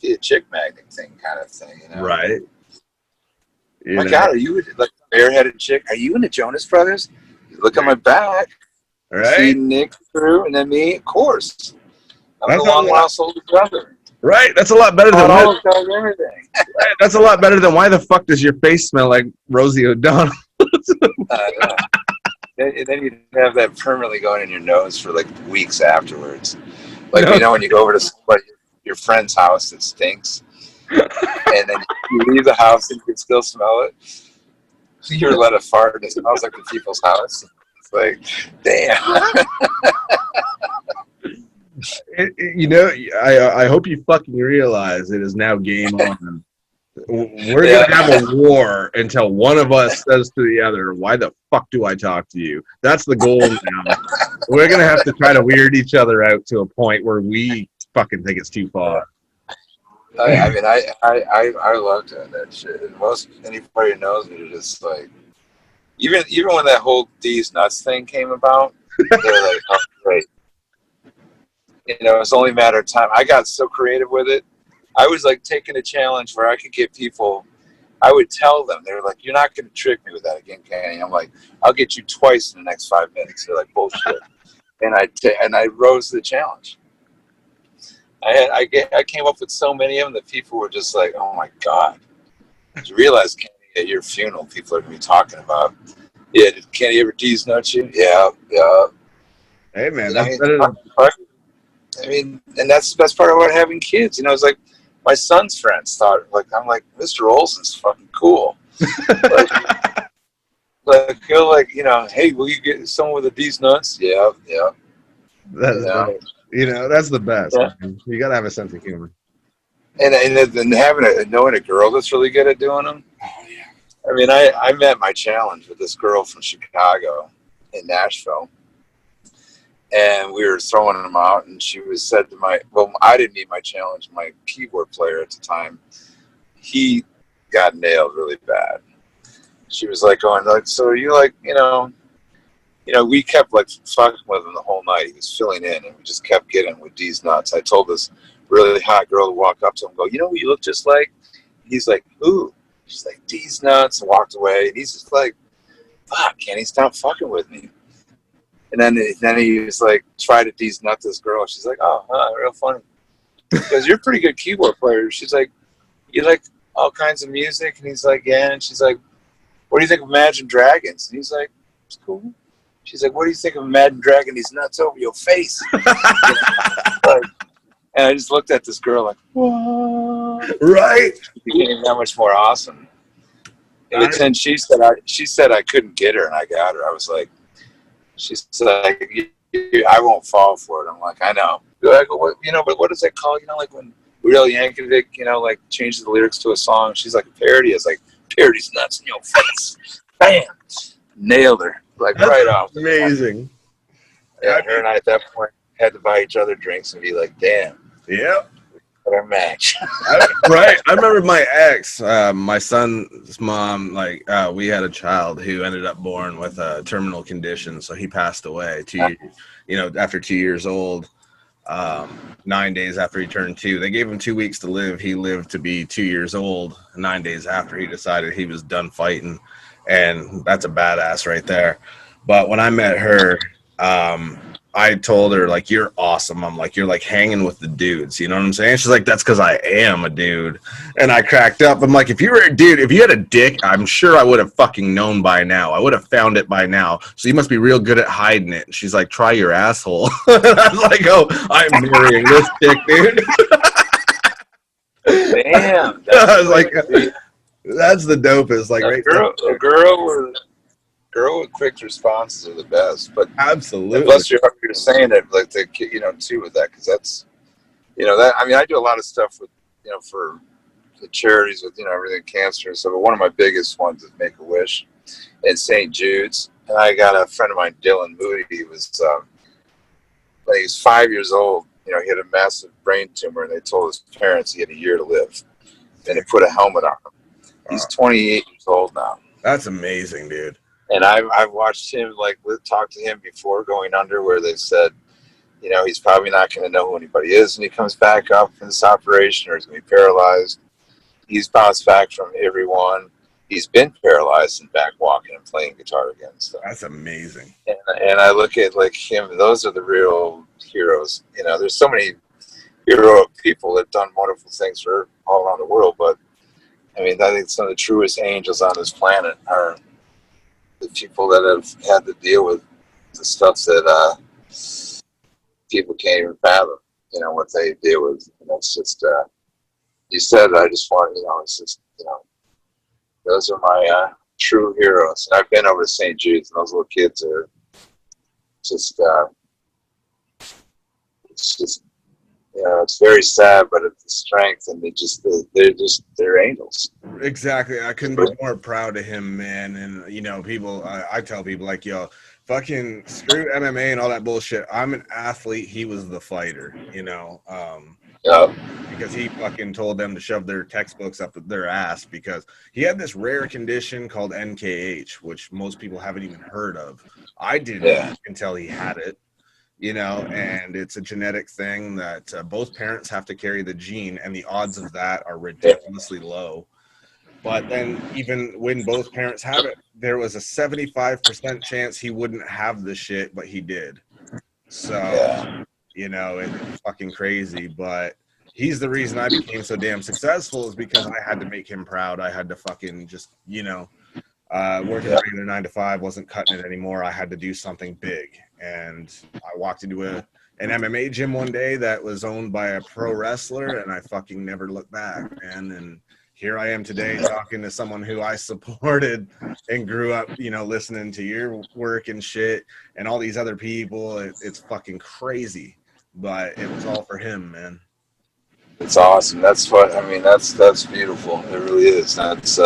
be a chick magnet thing, kind of thing. You know, Right. My God, are you like a bareheaded chick? Are you in the Jonas Brothers? You look at my back. Right. See Nick through, and then me, of course. I'm That's the long lost older brother. Right. That's a lot better than everything. Right. That's a lot better than why the fuck does your face smell like Rosie O'Donnell? And then you have that permanently going in your nose for like weeks afterwards. Like, when you go over to somebody, your friend's house that stinks, and then you leave the house and you can still smell it. You're let a fart and it smells like the people's house. It's like, damn. I hope you fucking realize it is now game on. We're gonna have a war until one of us says to the other, "Why the fuck do I talk to you?" That's the goal now. We're gonna have to try to weird each other out to a point where we fucking think it's too far. I love doing that shit. And anybody who knows me, just like, even when that whole D's nuts thing came about, they're like, "Oh, great." It's only a matter of time. I got so creative with it. I was like taking a challenge where I could get people. I would tell them, they're like, "You're not going to trick me with that again, Kenny." I'm like, "I'll get you twice in the next 5 minutes." They're like, "Bullshit," and I rose to the challenge. I came up with so many of them that people were just like, "Oh my God!" You realize, Kenny, at your funeral, people are going to be talking about, "Yeah, did Kenny ever D's nuts you?" Yeah. Hey man, that's better than. And that's the best part about having kids. It's like my son's friends thought, like, I'm like, Mr. Olson's fucking cool. Hey, will you get someone with a D's nuts? Yeah. That's that's the best. Yeah. Man. You gotta have a sense of humor. And knowing a girl that's really good at doing them. Oh yeah. I met my challenge with this girl from Chicago in Nashville. And we were throwing them out, and she said I didn't meet my challenge. My keyboard player at the time, he got nailed really bad. She was like going like, "So are you like, we kept like fucking with him the whole night. He was filling in, and we just kept getting with D's nuts." I told this really hot girl to walk up to him, and go, "You know who you look just like?" He's like, "Who?" She's like, "D's nuts," and walked away. And he's just like, "Fuck, can't he stop fucking with me?" And then he was like, try to D's nut this girl. She's like, "Oh, real funny." Because you're a pretty good keyboard player. She's like, "You like all kinds of music?" And he's like, "Yeah." And she's like, "What do you think of Imagine Dragons?" And he's like, "It's cool." She's like, "What do you think of Imagine Dragon? These nuts over your face." And I just looked at this girl like, "What?" Right. It became that much more awesome. And then she said I couldn't get her, and I got her. I was like, she's like, "I won't fall for it." I'm like, "I know." I go, but what is that called? Like when Uriel Yankovic, like changes the lyrics to a song. She's like, a parody. It's like, "Parody's nuts in your face." Bam! Nailed her. Like, that's right off. Amazing. Yeah, her and I at that point had to buy each other drinks and be like, "Damn." Yep. Our match. Right. I remember my ex, my son's mom, we had a child who ended up born with a terminal condition. So he passed away after 2 years old, 9 days after he turned 2. They gave him 2 weeks to live. He lived to be 2 years old. 9 days after he decided he was done fighting. And that's a badass right there. But when I met her, I told her, like, "You're awesome." I'm like, "You're like hanging with the dudes." You know what I'm saying? She's like, "That's because I am a dude." And I cracked up. I'm like, "If you were a dude, if you had a dick, I'm sure I would have fucking known by now. I would have found it by now. So you must be real good at hiding it." And she's like, "Try your asshole." I was like, "Oh, I'm marrying this dick, dude." Damn. I was like, that's the dopest. Like, a girl with quick responses are the best, but absolutely. Plus, you're saying it like too with that, because that's, that. I do a lot of stuff with, for the charities with, everything cancer and stuff. But one of my biggest ones is Make a Wish and St. Jude's. And I got a friend of mine, Dylan Moody. He was when he was 5 years old, he had a massive brain tumor, and they told his parents he had a year to live. And they put a helmet on him. He's 28 years old now. That's amazing, dude. And I've watched him, like, talk to him before going under, where they said, he's probably not going to know who anybody is when he comes back up from this operation, or he's going to be paralyzed. He's bounced back from everyone. He's been paralyzed and back walking and playing guitar again. So that's amazing. And I look at, like, him. Those are the real heroes. There's so many heroic people that have done wonderful things for all around the world, but I mean, I think some of the truest angels on this planet are the people that have had to deal with the stuff that people can't even fathom, what they deal with. And it's just, you said, I just want, it's just, those are my true heroes. And I've been over to St. Jude's, and those little kids are just, it's just, it's very sad, but it's the strength, and they're angels. Exactly. I couldn't be more proud of him, man. And people, I tell people, like, yo, fucking screw MMA and all that bullshit. I'm an athlete. He was the fighter, because he fucking told them to shove their textbooks up their ass, because he had this rare condition called NKH, which most people haven't even heard of. I didn't until he had it. And it's a genetic thing that both parents have to carry the gene, and the odds of that are ridiculously low. But then even when both parents have it, there was a 75% chance he wouldn't have the shit, but he did. So, it's fucking crazy. But he's the reason I became so damn successful, is because I had to make him proud. I had to fucking just, working a regular 9 to 5 wasn't cutting it anymore. I had to do something big. And I walked into an MMA gym one day that was owned by a pro wrestler, and I fucking never looked back, man. And here I am today talking to someone who I supported and grew up, listening to your work and shit, and all these other people. It's fucking crazy, but it was all for him, man. It's awesome. That's that's beautiful. It really is. That's,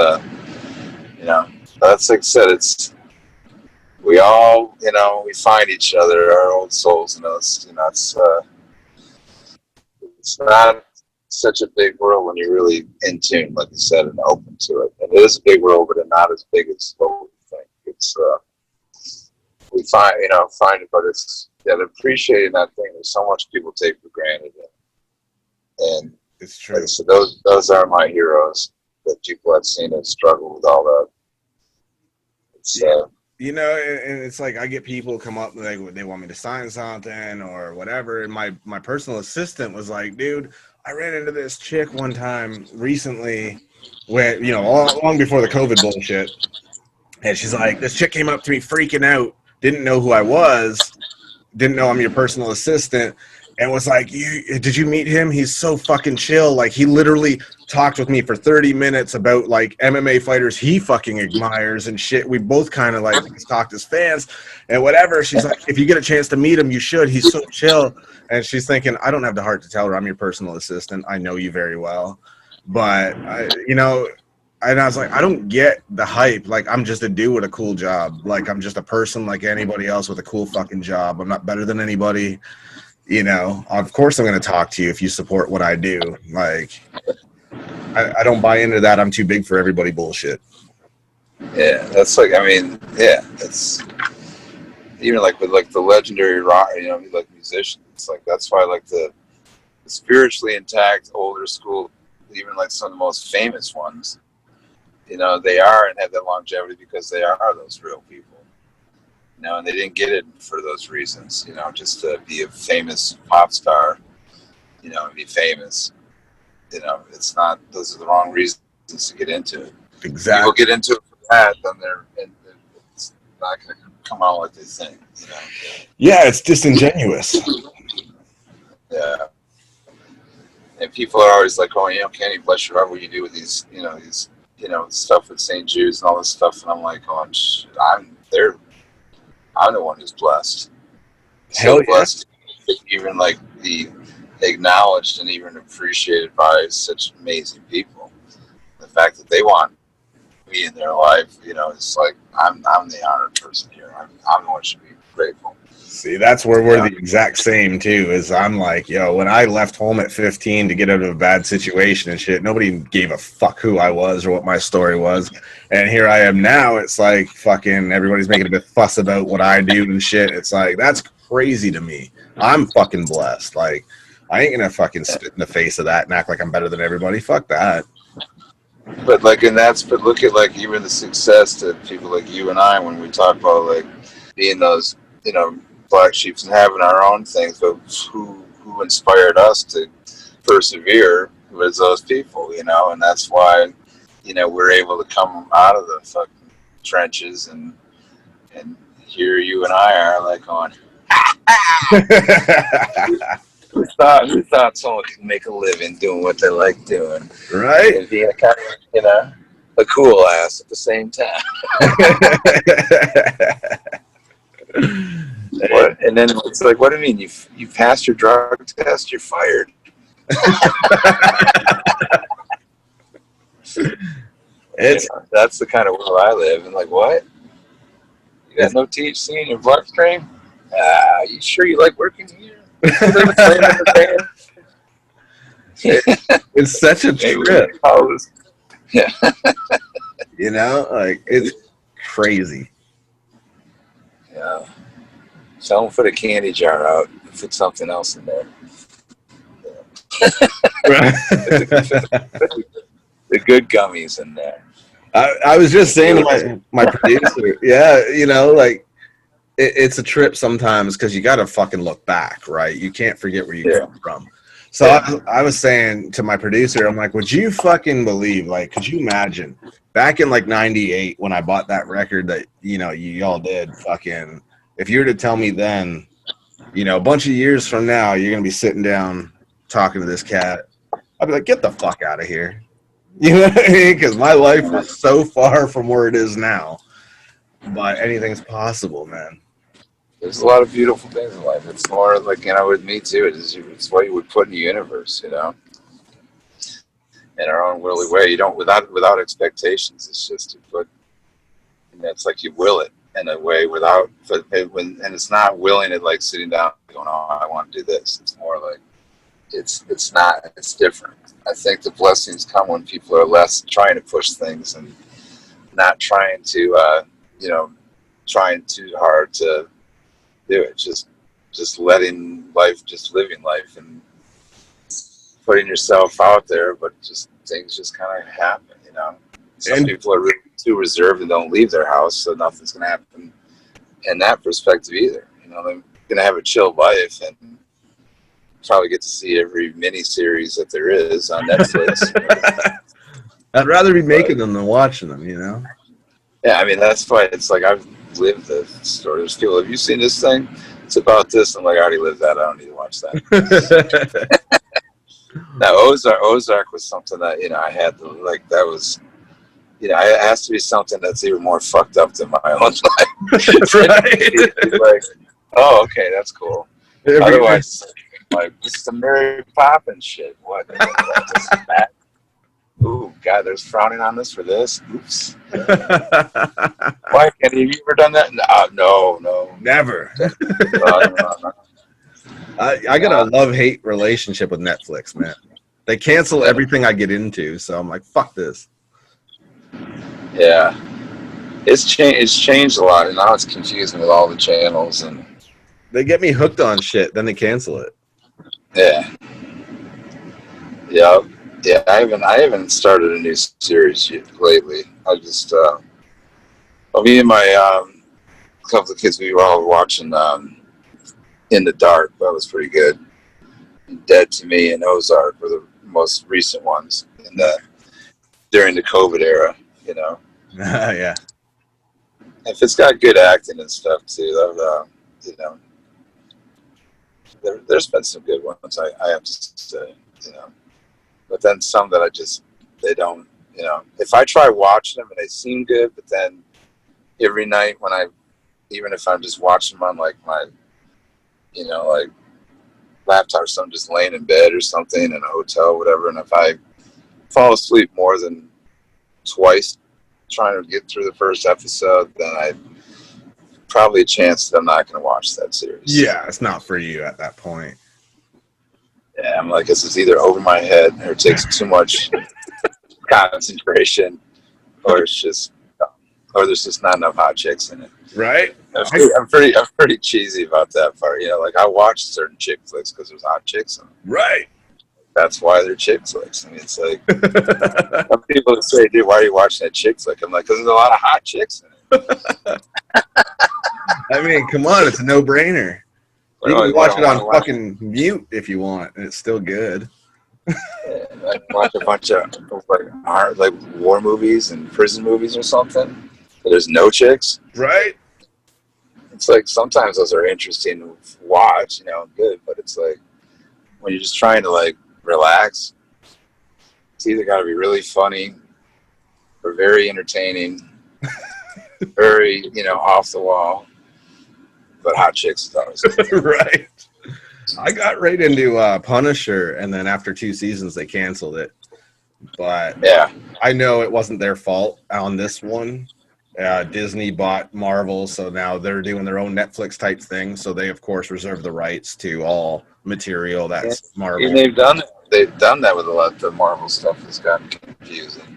that's, like I said, it's, we all, we find each other, our old souls in us. It's not such a big world when you're really in tune, like you said, and open to it. And it is a big world, but it's not as big as what we think. It's, we find it, but it's, appreciating that thing. There's so much people take for granted. And it's true. So those are my heroes, that people have seen that struggle with all that. It's, and it's like, I get people come up and they want me to sign something or whatever. And my personal assistant was like, dude, I ran into this chick one time recently when, long before the COVID bullshit. And she's like, this chick came up to me freaking out, didn't know who I was, didn't know I'm your personal assistant, and was like, did you meet him? He's so fucking chill. Like, he literally talked with me for 30 minutes about, like, MMA fighters he fucking admires and shit. We both kind of, like, talked as fans and whatever. She's like, if you get a chance to meet him, you should. He's so chill. And she's thinking, I don't have the heart to tell her I'm your personal assistant. I know you very well. But, and I was like, I don't get the hype. Like, I'm just a dude with a cool job. Like, I'm just a person like anybody else with a cool fucking job. I'm not better than anybody. Of course I'm going to talk to you if you support what I do. Like, I don't buy into that I'm too big for everybody bullshit. Yeah, that's like, it's even like with, like, the legendary rock, like musicians. It's like, that's why, like, the spiritually intact older school, even like some of the most famous ones, they are and have that longevity because they are those real people. And they didn't get it for those reasons, just to be a famous pop star, and be famous. It's not, those are the wrong reasons to get into it. Exactly. People get into it for that, then it's not going to come out like they think, Yeah, it's disingenuous. Yeah. And people are always like, oh, Kenny, bless your heart, what you do with these, stuff with St. Jude's and all this stuff. And I'm like, oh, I'm the one who's blessed. Hell So blessed to even, like, be acknowledged and even appreciated by such amazing people. The fact that they want me in their life, it's like, I'm the honored person here. I'm the one who should be grateful. See, that's where we're the exact same too. Is I'm like, yo, when I left home at 15 to get out of a bad situation and shit, nobody gave a fuck who I was or what my story was. And here I am now. It's like fucking everybody's making a big fuss about what I do and shit. It's like that's crazy to me. I'm fucking blessed. Like I ain't gonna fucking spit in the face of that and act like I'm better than everybody. Fuck that. But like, but look at like even the success that people like you and I, when we talk about like being those, black sheeps and having our own things, but who inspired us to persevere was those people, and that's why, we're able to come out of the fucking trenches and here you and I are like going, who thought someone could make a living doing what they like doing, Right? and being a kind of, a cool ass at the same time. And then it's like, what do you mean? You passed your drug test, you're fired. That's the kind of world I live in. Like, what? You got no THC in your bloodstream? You sure you like working here? It's such a trip. Yeah. Like it's crazy. Yeah. Someone put a candy jar out and put something else in there. The good gummies in there. I was just saying to my producer, like it's a trip sometimes because you got to fucking look back, right? You can't forget where you come from. So I was saying to my producer, I'm like, would you fucking believe, like, could you imagine back in like 98 when I bought that record that, you all did fucking, if you were to tell me then, a bunch of years from now, you're going to be sitting down talking to this cat, I'd be like, get the fuck out of here. You know what I mean? Because my life was so far from where it is now. But anything's possible, man. There's a lot of beautiful things in life. It's more like, with me too, it's what you would put in the universe, in our own worldly way. You don't, without expectations, it's just, it's like you will it in a way and it's not willing it like sitting down going, oh, I want to do this. It's more like, it's different. I think the blessings come when people are less trying to push things and not trying to, trying too hard to do it. Just letting life, just living life and putting yourself out there, but just things just kind of happen, Some people are really too reserved and don't leave their house, so nothing's going to happen in that perspective either. They're going to have a chill life and probably get to see every mini series that there is on Netflix. I'd rather be making them than watching them, Yeah, I mean, that's why it's like I've lived the story. There's people, have you seen this thing? It's about this. I'm like, I already lived that. I don't need to watch that. Now, Ozark was something that, I had to, like, that was, it has to be something that's even more fucked up than my own life. Right. Like, oh, okay, that's cool. Otherwise, like, this is the Mary Poppins shit. What? Ooh, God, there's frowning on this for this. Oops. Why? Have you ever done that? No. Never. I got a love-hate relationship with Netflix, man. They cancel everything I get into, so I'm like, fuck this. Yeah. It's changed a lot, and now it's confusing with all the channels. And they get me hooked on shit, then they cancel it. Yeah. Yep. Yeah, I haven't started a new series lately. I just, me and my couple of kids, we were all watching In the Dark. That was pretty good. Dead to Me and Ozark were the most recent ones during the COVID era. Yeah. If it's got good acting and stuff too, there's been some good ones. I have to say, But then some that they don't, if I try watching them and they seem good, but then every night even if I'm just watching them on like my, like laptop or something, just laying in bed or something in a hotel, whatever. And if I fall asleep more than twice trying to get through the first episode, then I probably a chance that I'm not going to watch that series. Yeah, it's not for you at that point. Yeah, I'm like, this is either over my head or it takes too much concentration, or it's just, or there's just not enough hot chicks in it. Right? I'm pretty cheesy about that part. You know, like I watch certain chick flicks because there's hot chicks in them. Right. That's why they're chick flicks. I mean, it's like some people say, "Dude, why are you watching that chick flick?" I'm like, because there's a lot of hot chicks in it. I mean, come on, it's a no-brainer. You can watch it on fucking mute if you want, and it's still good. I watch a bunch of like war movies and prison movies or something. There's no chicks. Right. It's like sometimes those are interesting to watch, you know, good, but it's like when you're just trying to like relax, it's either got to be really funny or very entertaining, very, you know, off the wall. But hot chicks is always right. I got right into Punisher, and then after 2 seasons, they canceled it. But yeah, I know it wasn't their fault on this one. Disney bought Marvel, so now they're doing their own Netflix type thing. So they, of course, reserve the rights to all material that's Marvel. And they've done that with a lot of the Marvel stuff. Has gotten confusing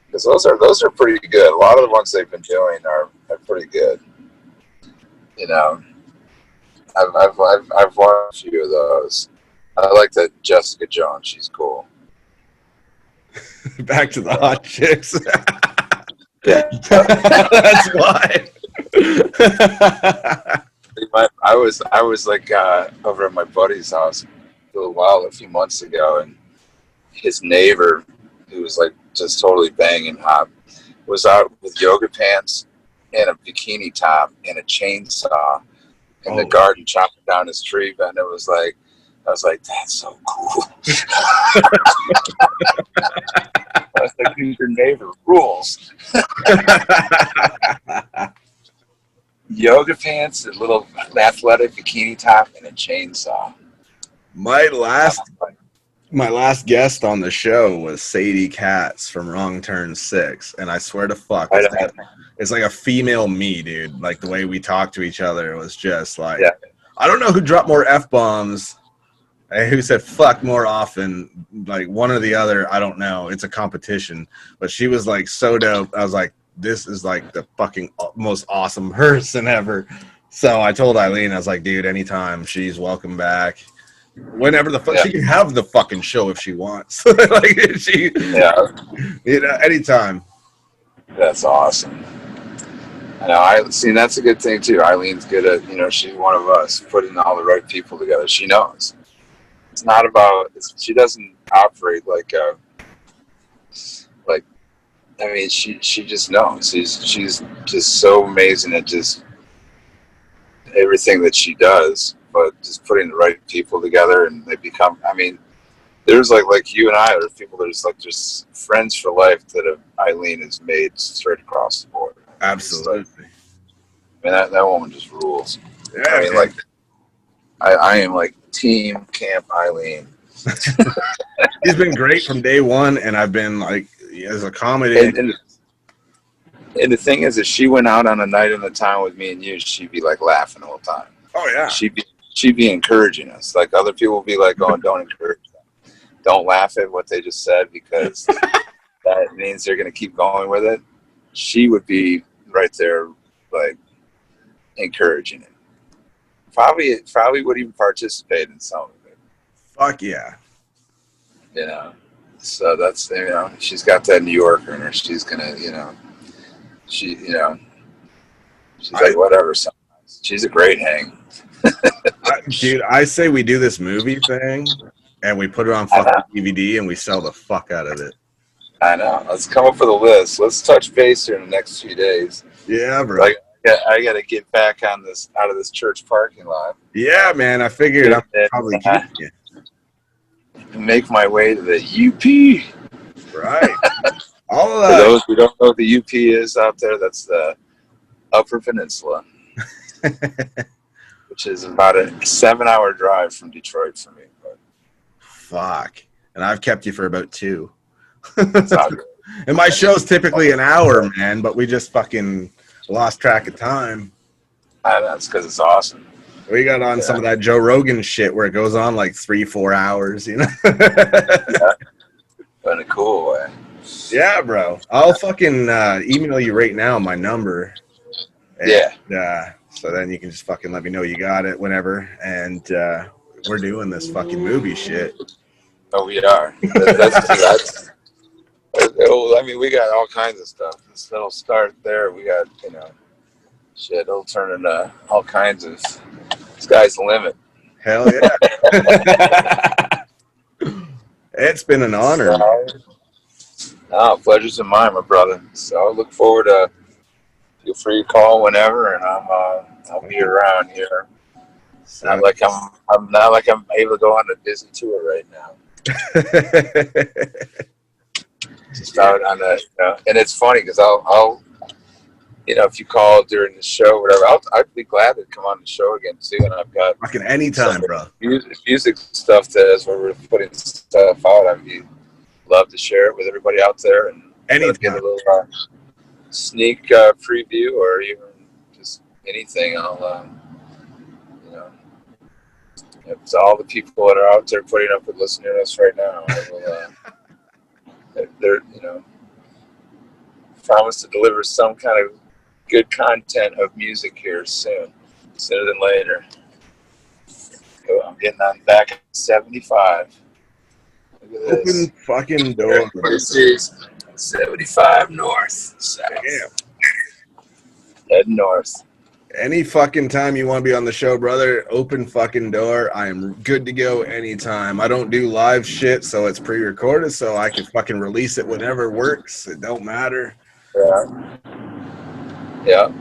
because those are pretty good. A lot of the ones they've been doing are pretty good. You know, I've watched a few of those. I like that Jessica Jones. She's cool. Back to the hot chicks. Yeah, that's why. I was like over at my buddy's house a few months ago, and his neighbor, who was like just totally banging hot, was out with yoga pants and a bikini top and a chainsaw in the garden chopping down his tree, and I was like, that's so cool. I was like, dude, your neighbor rules. Yoga pants, a little athletic bikini top, and a chainsaw. My last guest on the show was Sadie Katz from Wrong Turn 6, and I swear to fuck, it's like a female me, dude. Like the way we talk to each other was just like, yeah. I don't know who dropped more F-bombs, who said fuck more often, like one or the other, I don't know. It's a competition, but she was like so dope. I was like, this is like the fucking most awesome person ever. So I told Eileen, I was like, dude, anytime, she's welcome back. Whenever the fuck she can have the fucking show if she wants. Like anytime. That's awesome. I know. That's a good thing too. Eileen's good at, you know, she's one of us, putting all the right people together. She knows. It's not about. She doesn't operate like I mean, she just knows. She's just so amazing at just everything that she does. But just putting the right people together, and they become. I mean, there's like you and I, there's people that are just friends for life that Eileen has made straight across the board. Absolutely. I mean, that woman just rules. Yeah, I mean, like, I am like team Camp Eileen. She's been great from day one, and I've been like as accommodating. And the thing is, if she went out on a night in the town with me and you, she'd be like laughing the whole time. Oh yeah. She'd be encouraging us. Like other people will be like, "Oh, don't encourage them. Don't laugh at what they just said because that means they're going to keep going with it." She would be right there, like encouraging it. Probably would even participate in some of it. Fuck yeah. You know. So that's, you know, she's got that New Yorker in her. She's gonna, you know, she's like whatever. Sometimes she's a great hang. Dude, I say we do this movie thing and we put it on fucking DVD and we sell the fuck out of it. I know. Let's come up with a list. Let's touch base here in the next few days. Yeah, bro. I got to get back on this out of this church parking lot. Yeah, man. I figured I'm probably keeping you. Make my way to the UP. Right. All of that. For those who don't know what the UP is out there, that's the Upper Peninsula. Which is about a 7-hour drive from Detroit for me. But. Fuck. And I've kept you for about 2. And my show's typically an hour, man, but we just fucking lost track of time. That's because it's awesome. We got on some of that Joe Rogan shit where it goes on like 3-4 hours, you know? Yeah, but in a cool way. Yeah, bro. I'll fucking email you right now my number. And, so then you can just fucking let me know you got it whenever. And we're doing this fucking movie shit. Oh, we are. That's I mean, we got all kinds of stuff. It'll start there. We got, shit, it'll turn into all kinds of, sky's the limit. Hell yeah. It's been an honor. Pleasure's in mine, my brother. So I look forward to, feel free to call whenever, and I'll be around here. Not like I'm not like I'm able to go on a Disney tour right now. Just out on that, and it's funny because I'll if you call during the show, or whatever, I'd be glad to come on the show again too. And I've got fucking anytime, bro. Music stuff as we're putting stuff out. I'd love to share it with everybody out there and get a little sneak preview, or even just anything. I'll it's all the people that are out there putting up with listening to us right now. I will, they're promise to deliver some kind of good content of music here sooner than later. So I'm getting on back at 75. Look at this. Open fucking door. This is 75 north, south. Head north. Any fucking time you want to be on the show, brother, open fucking door. I am good to go anytime. I don't do live shit, so it's pre-recorded, so I can fucking release it whenever works. It don't matter. Yeah.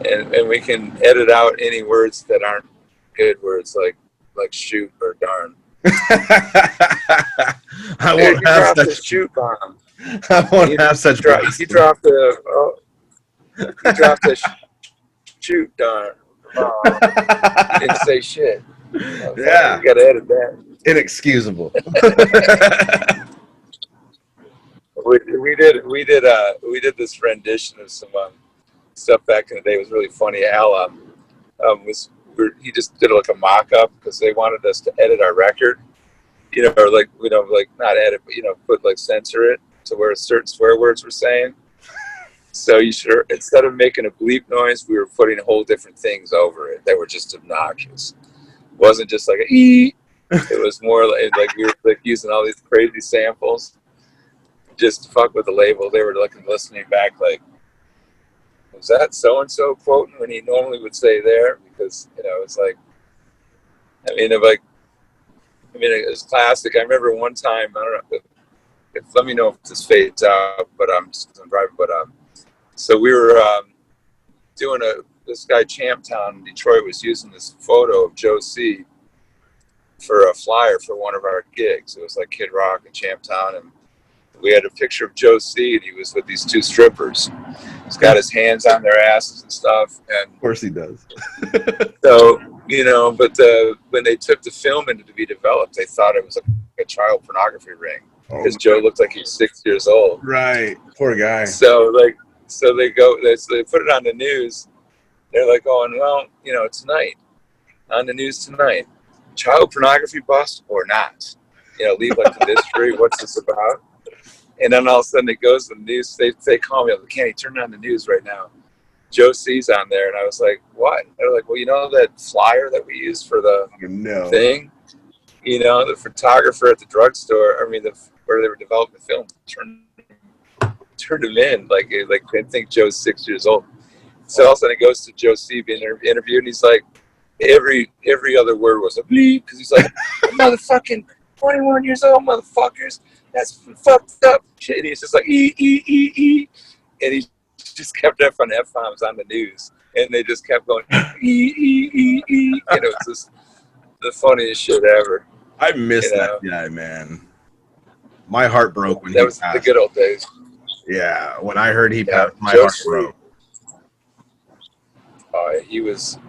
And we can edit out any words that aren't good words, like shoot or darn. I won't have such shoot bomb. I won't have such. You dropped the. You dropped the shoot darn. You didn't say shit. Yeah, you gotta edit that. Inexcusable. we did this rendition of some stuff back in the day. It was really funny. Al he just did like a mock-up because they wanted us to edit our record, or not edit, but put like censor it to where certain swear words were saying. So instead of making a bleep noise, we were putting whole different things over it that were just obnoxious. It wasn't just like a ee. It was more like we were like using all these crazy samples just to fuck with the label. They were listening back like, was that so-and-so quoting when he normally would say there? Because, it's like, it was classic. I remember one time, I don't know, let me know if this fades out, but I'm driving, so we were doing this guy Champtown in Detroit was using this photo of Joe C for a flyer for one of our gigs. It was like Kid Rock in Champtown, and we had a picture of Joe C, and he was with these two strippers. He's got his hands on their asses and stuff. And of course he does. So, but when they took the film in to be developed, they thought it was a child pornography ring because Joe looked like he was 6 years old. Right. Poor guy. So they put it on the news. They're like going, well, tonight, on the news tonight, child pornography bust or not? Leave like the mystery. What's this about? And then all of a sudden it goes to the news. They call me up. Kenny, turn on the news right now. Joe C's on there. And I was like, what? They're like, well, that flyer that we used for the thing? The photographer at the drugstore, where they were developing the film, turned him in. Like they think Joe's 6 years old. So all of a sudden it goes to Joe C being interviewed. And he's like, every other word was a bleep. Because he's like, motherfucking 21 years old, motherfuckers. That's fucked up shit. And he's just like, e. And he just kept F-bombs on the news. And they just kept going, e. It's just the funniest shit ever. I miss that guy, man. My heart broke when that was the good old days. Yeah, when I heard he passed, my heart broke. He was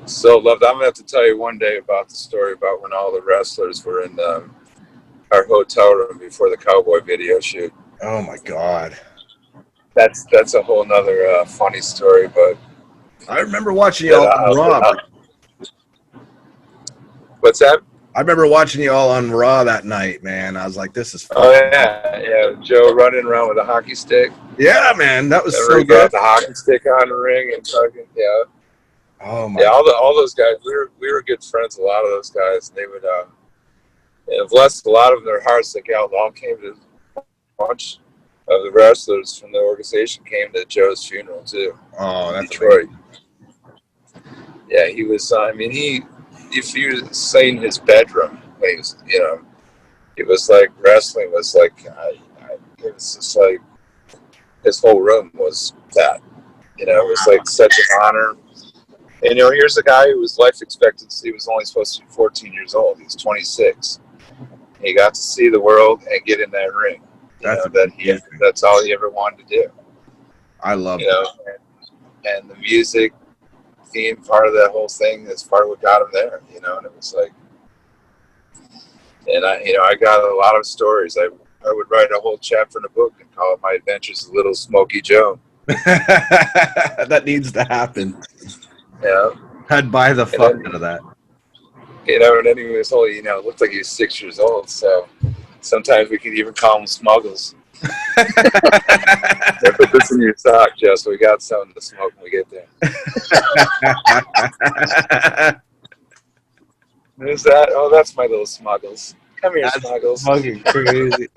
so loved. I'm going to have to tell you one day about the story about when all the wrestlers were in our hotel room before the cowboy video shoot. Oh my God. That's a whole nother funny story, but I remember watching you all on Raw. What's that? I remember watching you all on Raw that night, man. I was like, this is Oh yeah. Joe running around with a hockey stick. Yeah, man, that was Remember so he good. got the hockey stick on the ring and fucking Oh my. Yeah, all those guys. We were good friends. A lot of those guys. They would. And blessed a lot of their hearts. Like all came to a bunch of the wrestlers from the organization came to Joe's funeral too. Oh, that's Detroit. Amazing. Yeah, he was. I mean, if you say in his bedroom, when he was, it was like wrestling was like. It was just like his whole room was that. It was like such an honor. And here's a guy whose life expectancy was only supposed to be 14 years old. He's 26. He got to see the world and get in that ring. That's all he ever wanted to do. I love that. And the music theme part of that whole thing is part of what got him there. And it was like, and I got a lot of stories. I would write a whole chapter in a book and call it My Adventures with Little Smokey Joe. That needs to happen. Yeah, I'd buy the fuck out of that. And then he was only, it looked like he was 6 years old. So sometimes we could even call him Smuggles. I put this in your sock, Joe, so we got something to smoke when we get there. Who's that? Oh, that's my little Smuggles. Come here, That's Smuggles. Fucking crazy.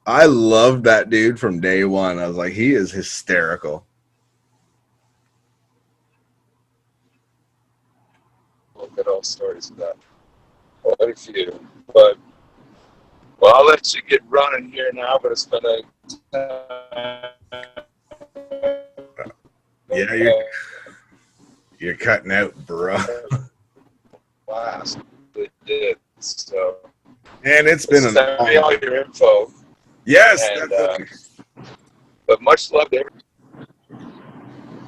I loved that dude from day one. I was like, he is hysterical. Look at all stories of that. Quite a few. But, well, I'll let you get running here now, but it's been Yeah, you're cutting out, bro. Last we did. So, And it's been send me all your info. Yes. And, but much love to everyone.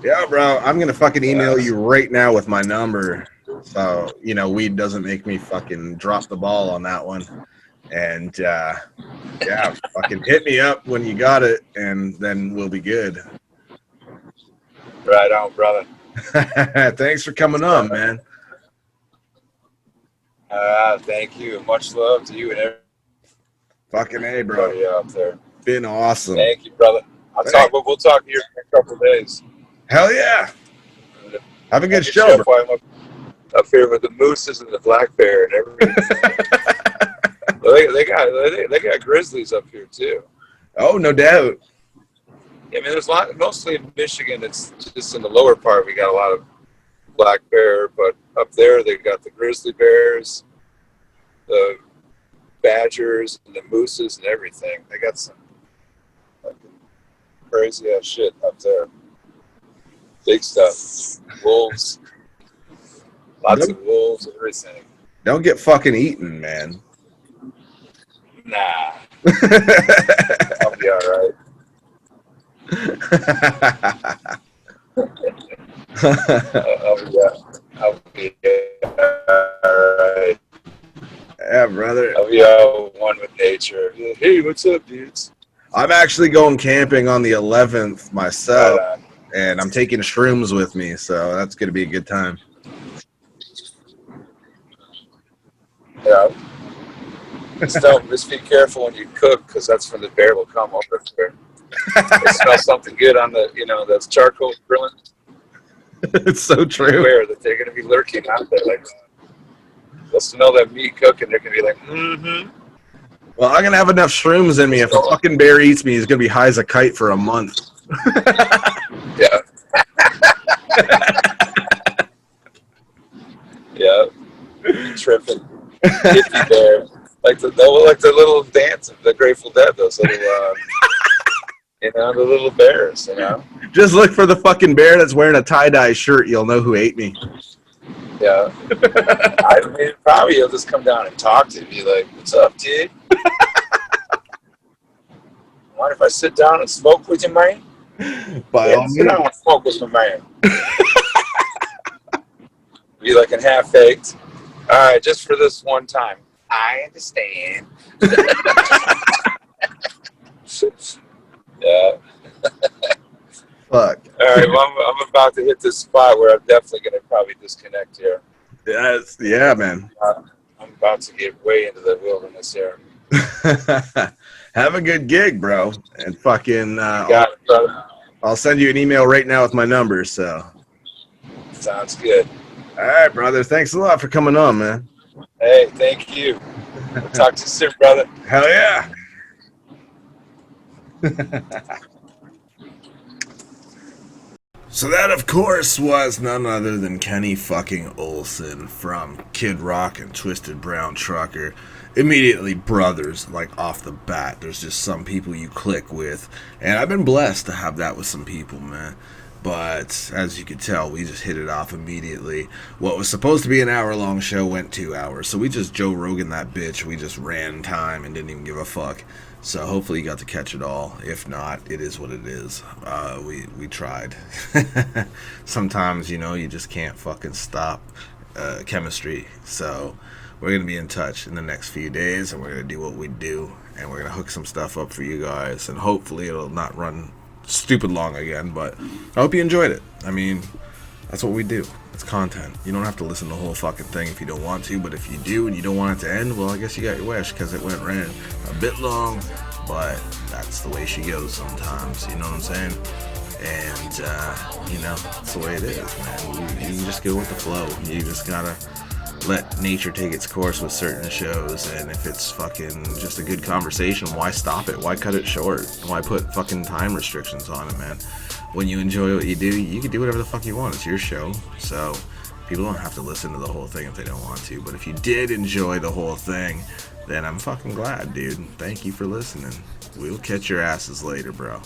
Yeah, bro. I'm gonna fucking email you right now with my number, so weed doesn't make me fucking drop the ball on that one. And yeah, fucking hit me up when you got it, and then we'll be good. Right on, brother. Thanks for coming on, man. Thank you. Much love to you and everybody. Fucking A, bro. Out there. Been awesome. Thank you, brother. We'll talk here in a couple of days. Hell yeah. Have a good show, bro. I'm up here with the mooses and the black bear and everything. they got grizzlies up here too. Oh, no doubt. I mean, there's mostly in Michigan. It's just in the lower part we got a lot of black bear, but up there they got the grizzly bears, the badgers, and the mooses and everything. They got some crazy ass shit up there. Big stuff. Wolves. Lots of wolves, everything. Don't get fucking eaten, man. Nah. I'll be all right. I'll be all right. Yeah, brother. I'll be all one with nature. Hey, what's up, dudes? I'm actually going camping on the 11th myself, Right on. and I'm taking shrooms with me, so that's going to be a good time. Yeah. Just be careful when you cook, because that's when the bear will come over there. They smell something good on the, that's charcoal grilling. It's so true. Beware that they're going to be lurking out there. Like, they'll smell that meat cooking. They're going to be like, mm-hmm. Well, I'm going to have enough shrooms in me. If a fucking bear eats me, he's going to be high as a kite for a month. Yeah. Yeah. Tripping. Hippie bear. Like the little dance of the Grateful Dead, those little, the little bears, Just look for the fucking bear that's wearing a tie-dye shirt. You'll know who ate me. Yeah. I mean, probably he'll just come down and talk to you. Be like, what's up, dude? Mind if I sit down and smoke with you, man? By all Sit down means. and smoke with my man. Be like in half-baked. All right, just for this one time. I understand. Yeah. fuck. All right, well, I'm about to hit this spot where I'm definitely going to probably disconnect here. Yes, yeah, man. I'm about to get way into the wilderness here. Have a good gig, bro. And fucking, You got it, brother. I'll send you an email right now with my number. So, Sounds good. all right, brother. Thanks a lot for coming on, man. Hey, thank you. We'll talk to you soon, brother. Hell yeah. So that, of course, was none other than Kenny fucking Olson from Kid Rock and Twisted Brown Trucker. Immediately brothers, like off the bat. There's just some people you click with. And I've been blessed to have that with some people, man. But as you could tell, we just hit it off immediately. What was supposed to be an hour-long show went 2 hours. So we just Joe Rogan that bitch. We just ran time and didn't even give a fuck. So hopefully you got to catch it all. If not, it is what it is. We tried. Sometimes, you know, you just can't fucking stop chemistry. So we're going to be in touch in the next few days, and we're going to do what we do. And we're going to hook some stuff up for you guys. And hopefully it'll not run stupid long again, but I hope you enjoyed it. I mean, that's what we do. It's content. You don't have to listen to the whole fucking thing if you don't want to, but if you do and you don't want it to end, well, I guess you got your wish, because it ran a bit long, but that's the way she goes sometimes, you know what I'm saying? And, you know, that's the way it is, man. You just go with the flow. You just gotta let nature take its course with certain shows, and if it's fucking just a good conversation, why stop it? Why cut it short? Why put fucking time restrictions on it, man? When you enjoy what you do, you can do whatever the fuck you want. It's your show, so people don't have to listen to the whole thing if they don't want to. But if you did enjoy the whole thing, then I'm fucking glad, dude. Thank you for listening. We'll catch your asses later, bro.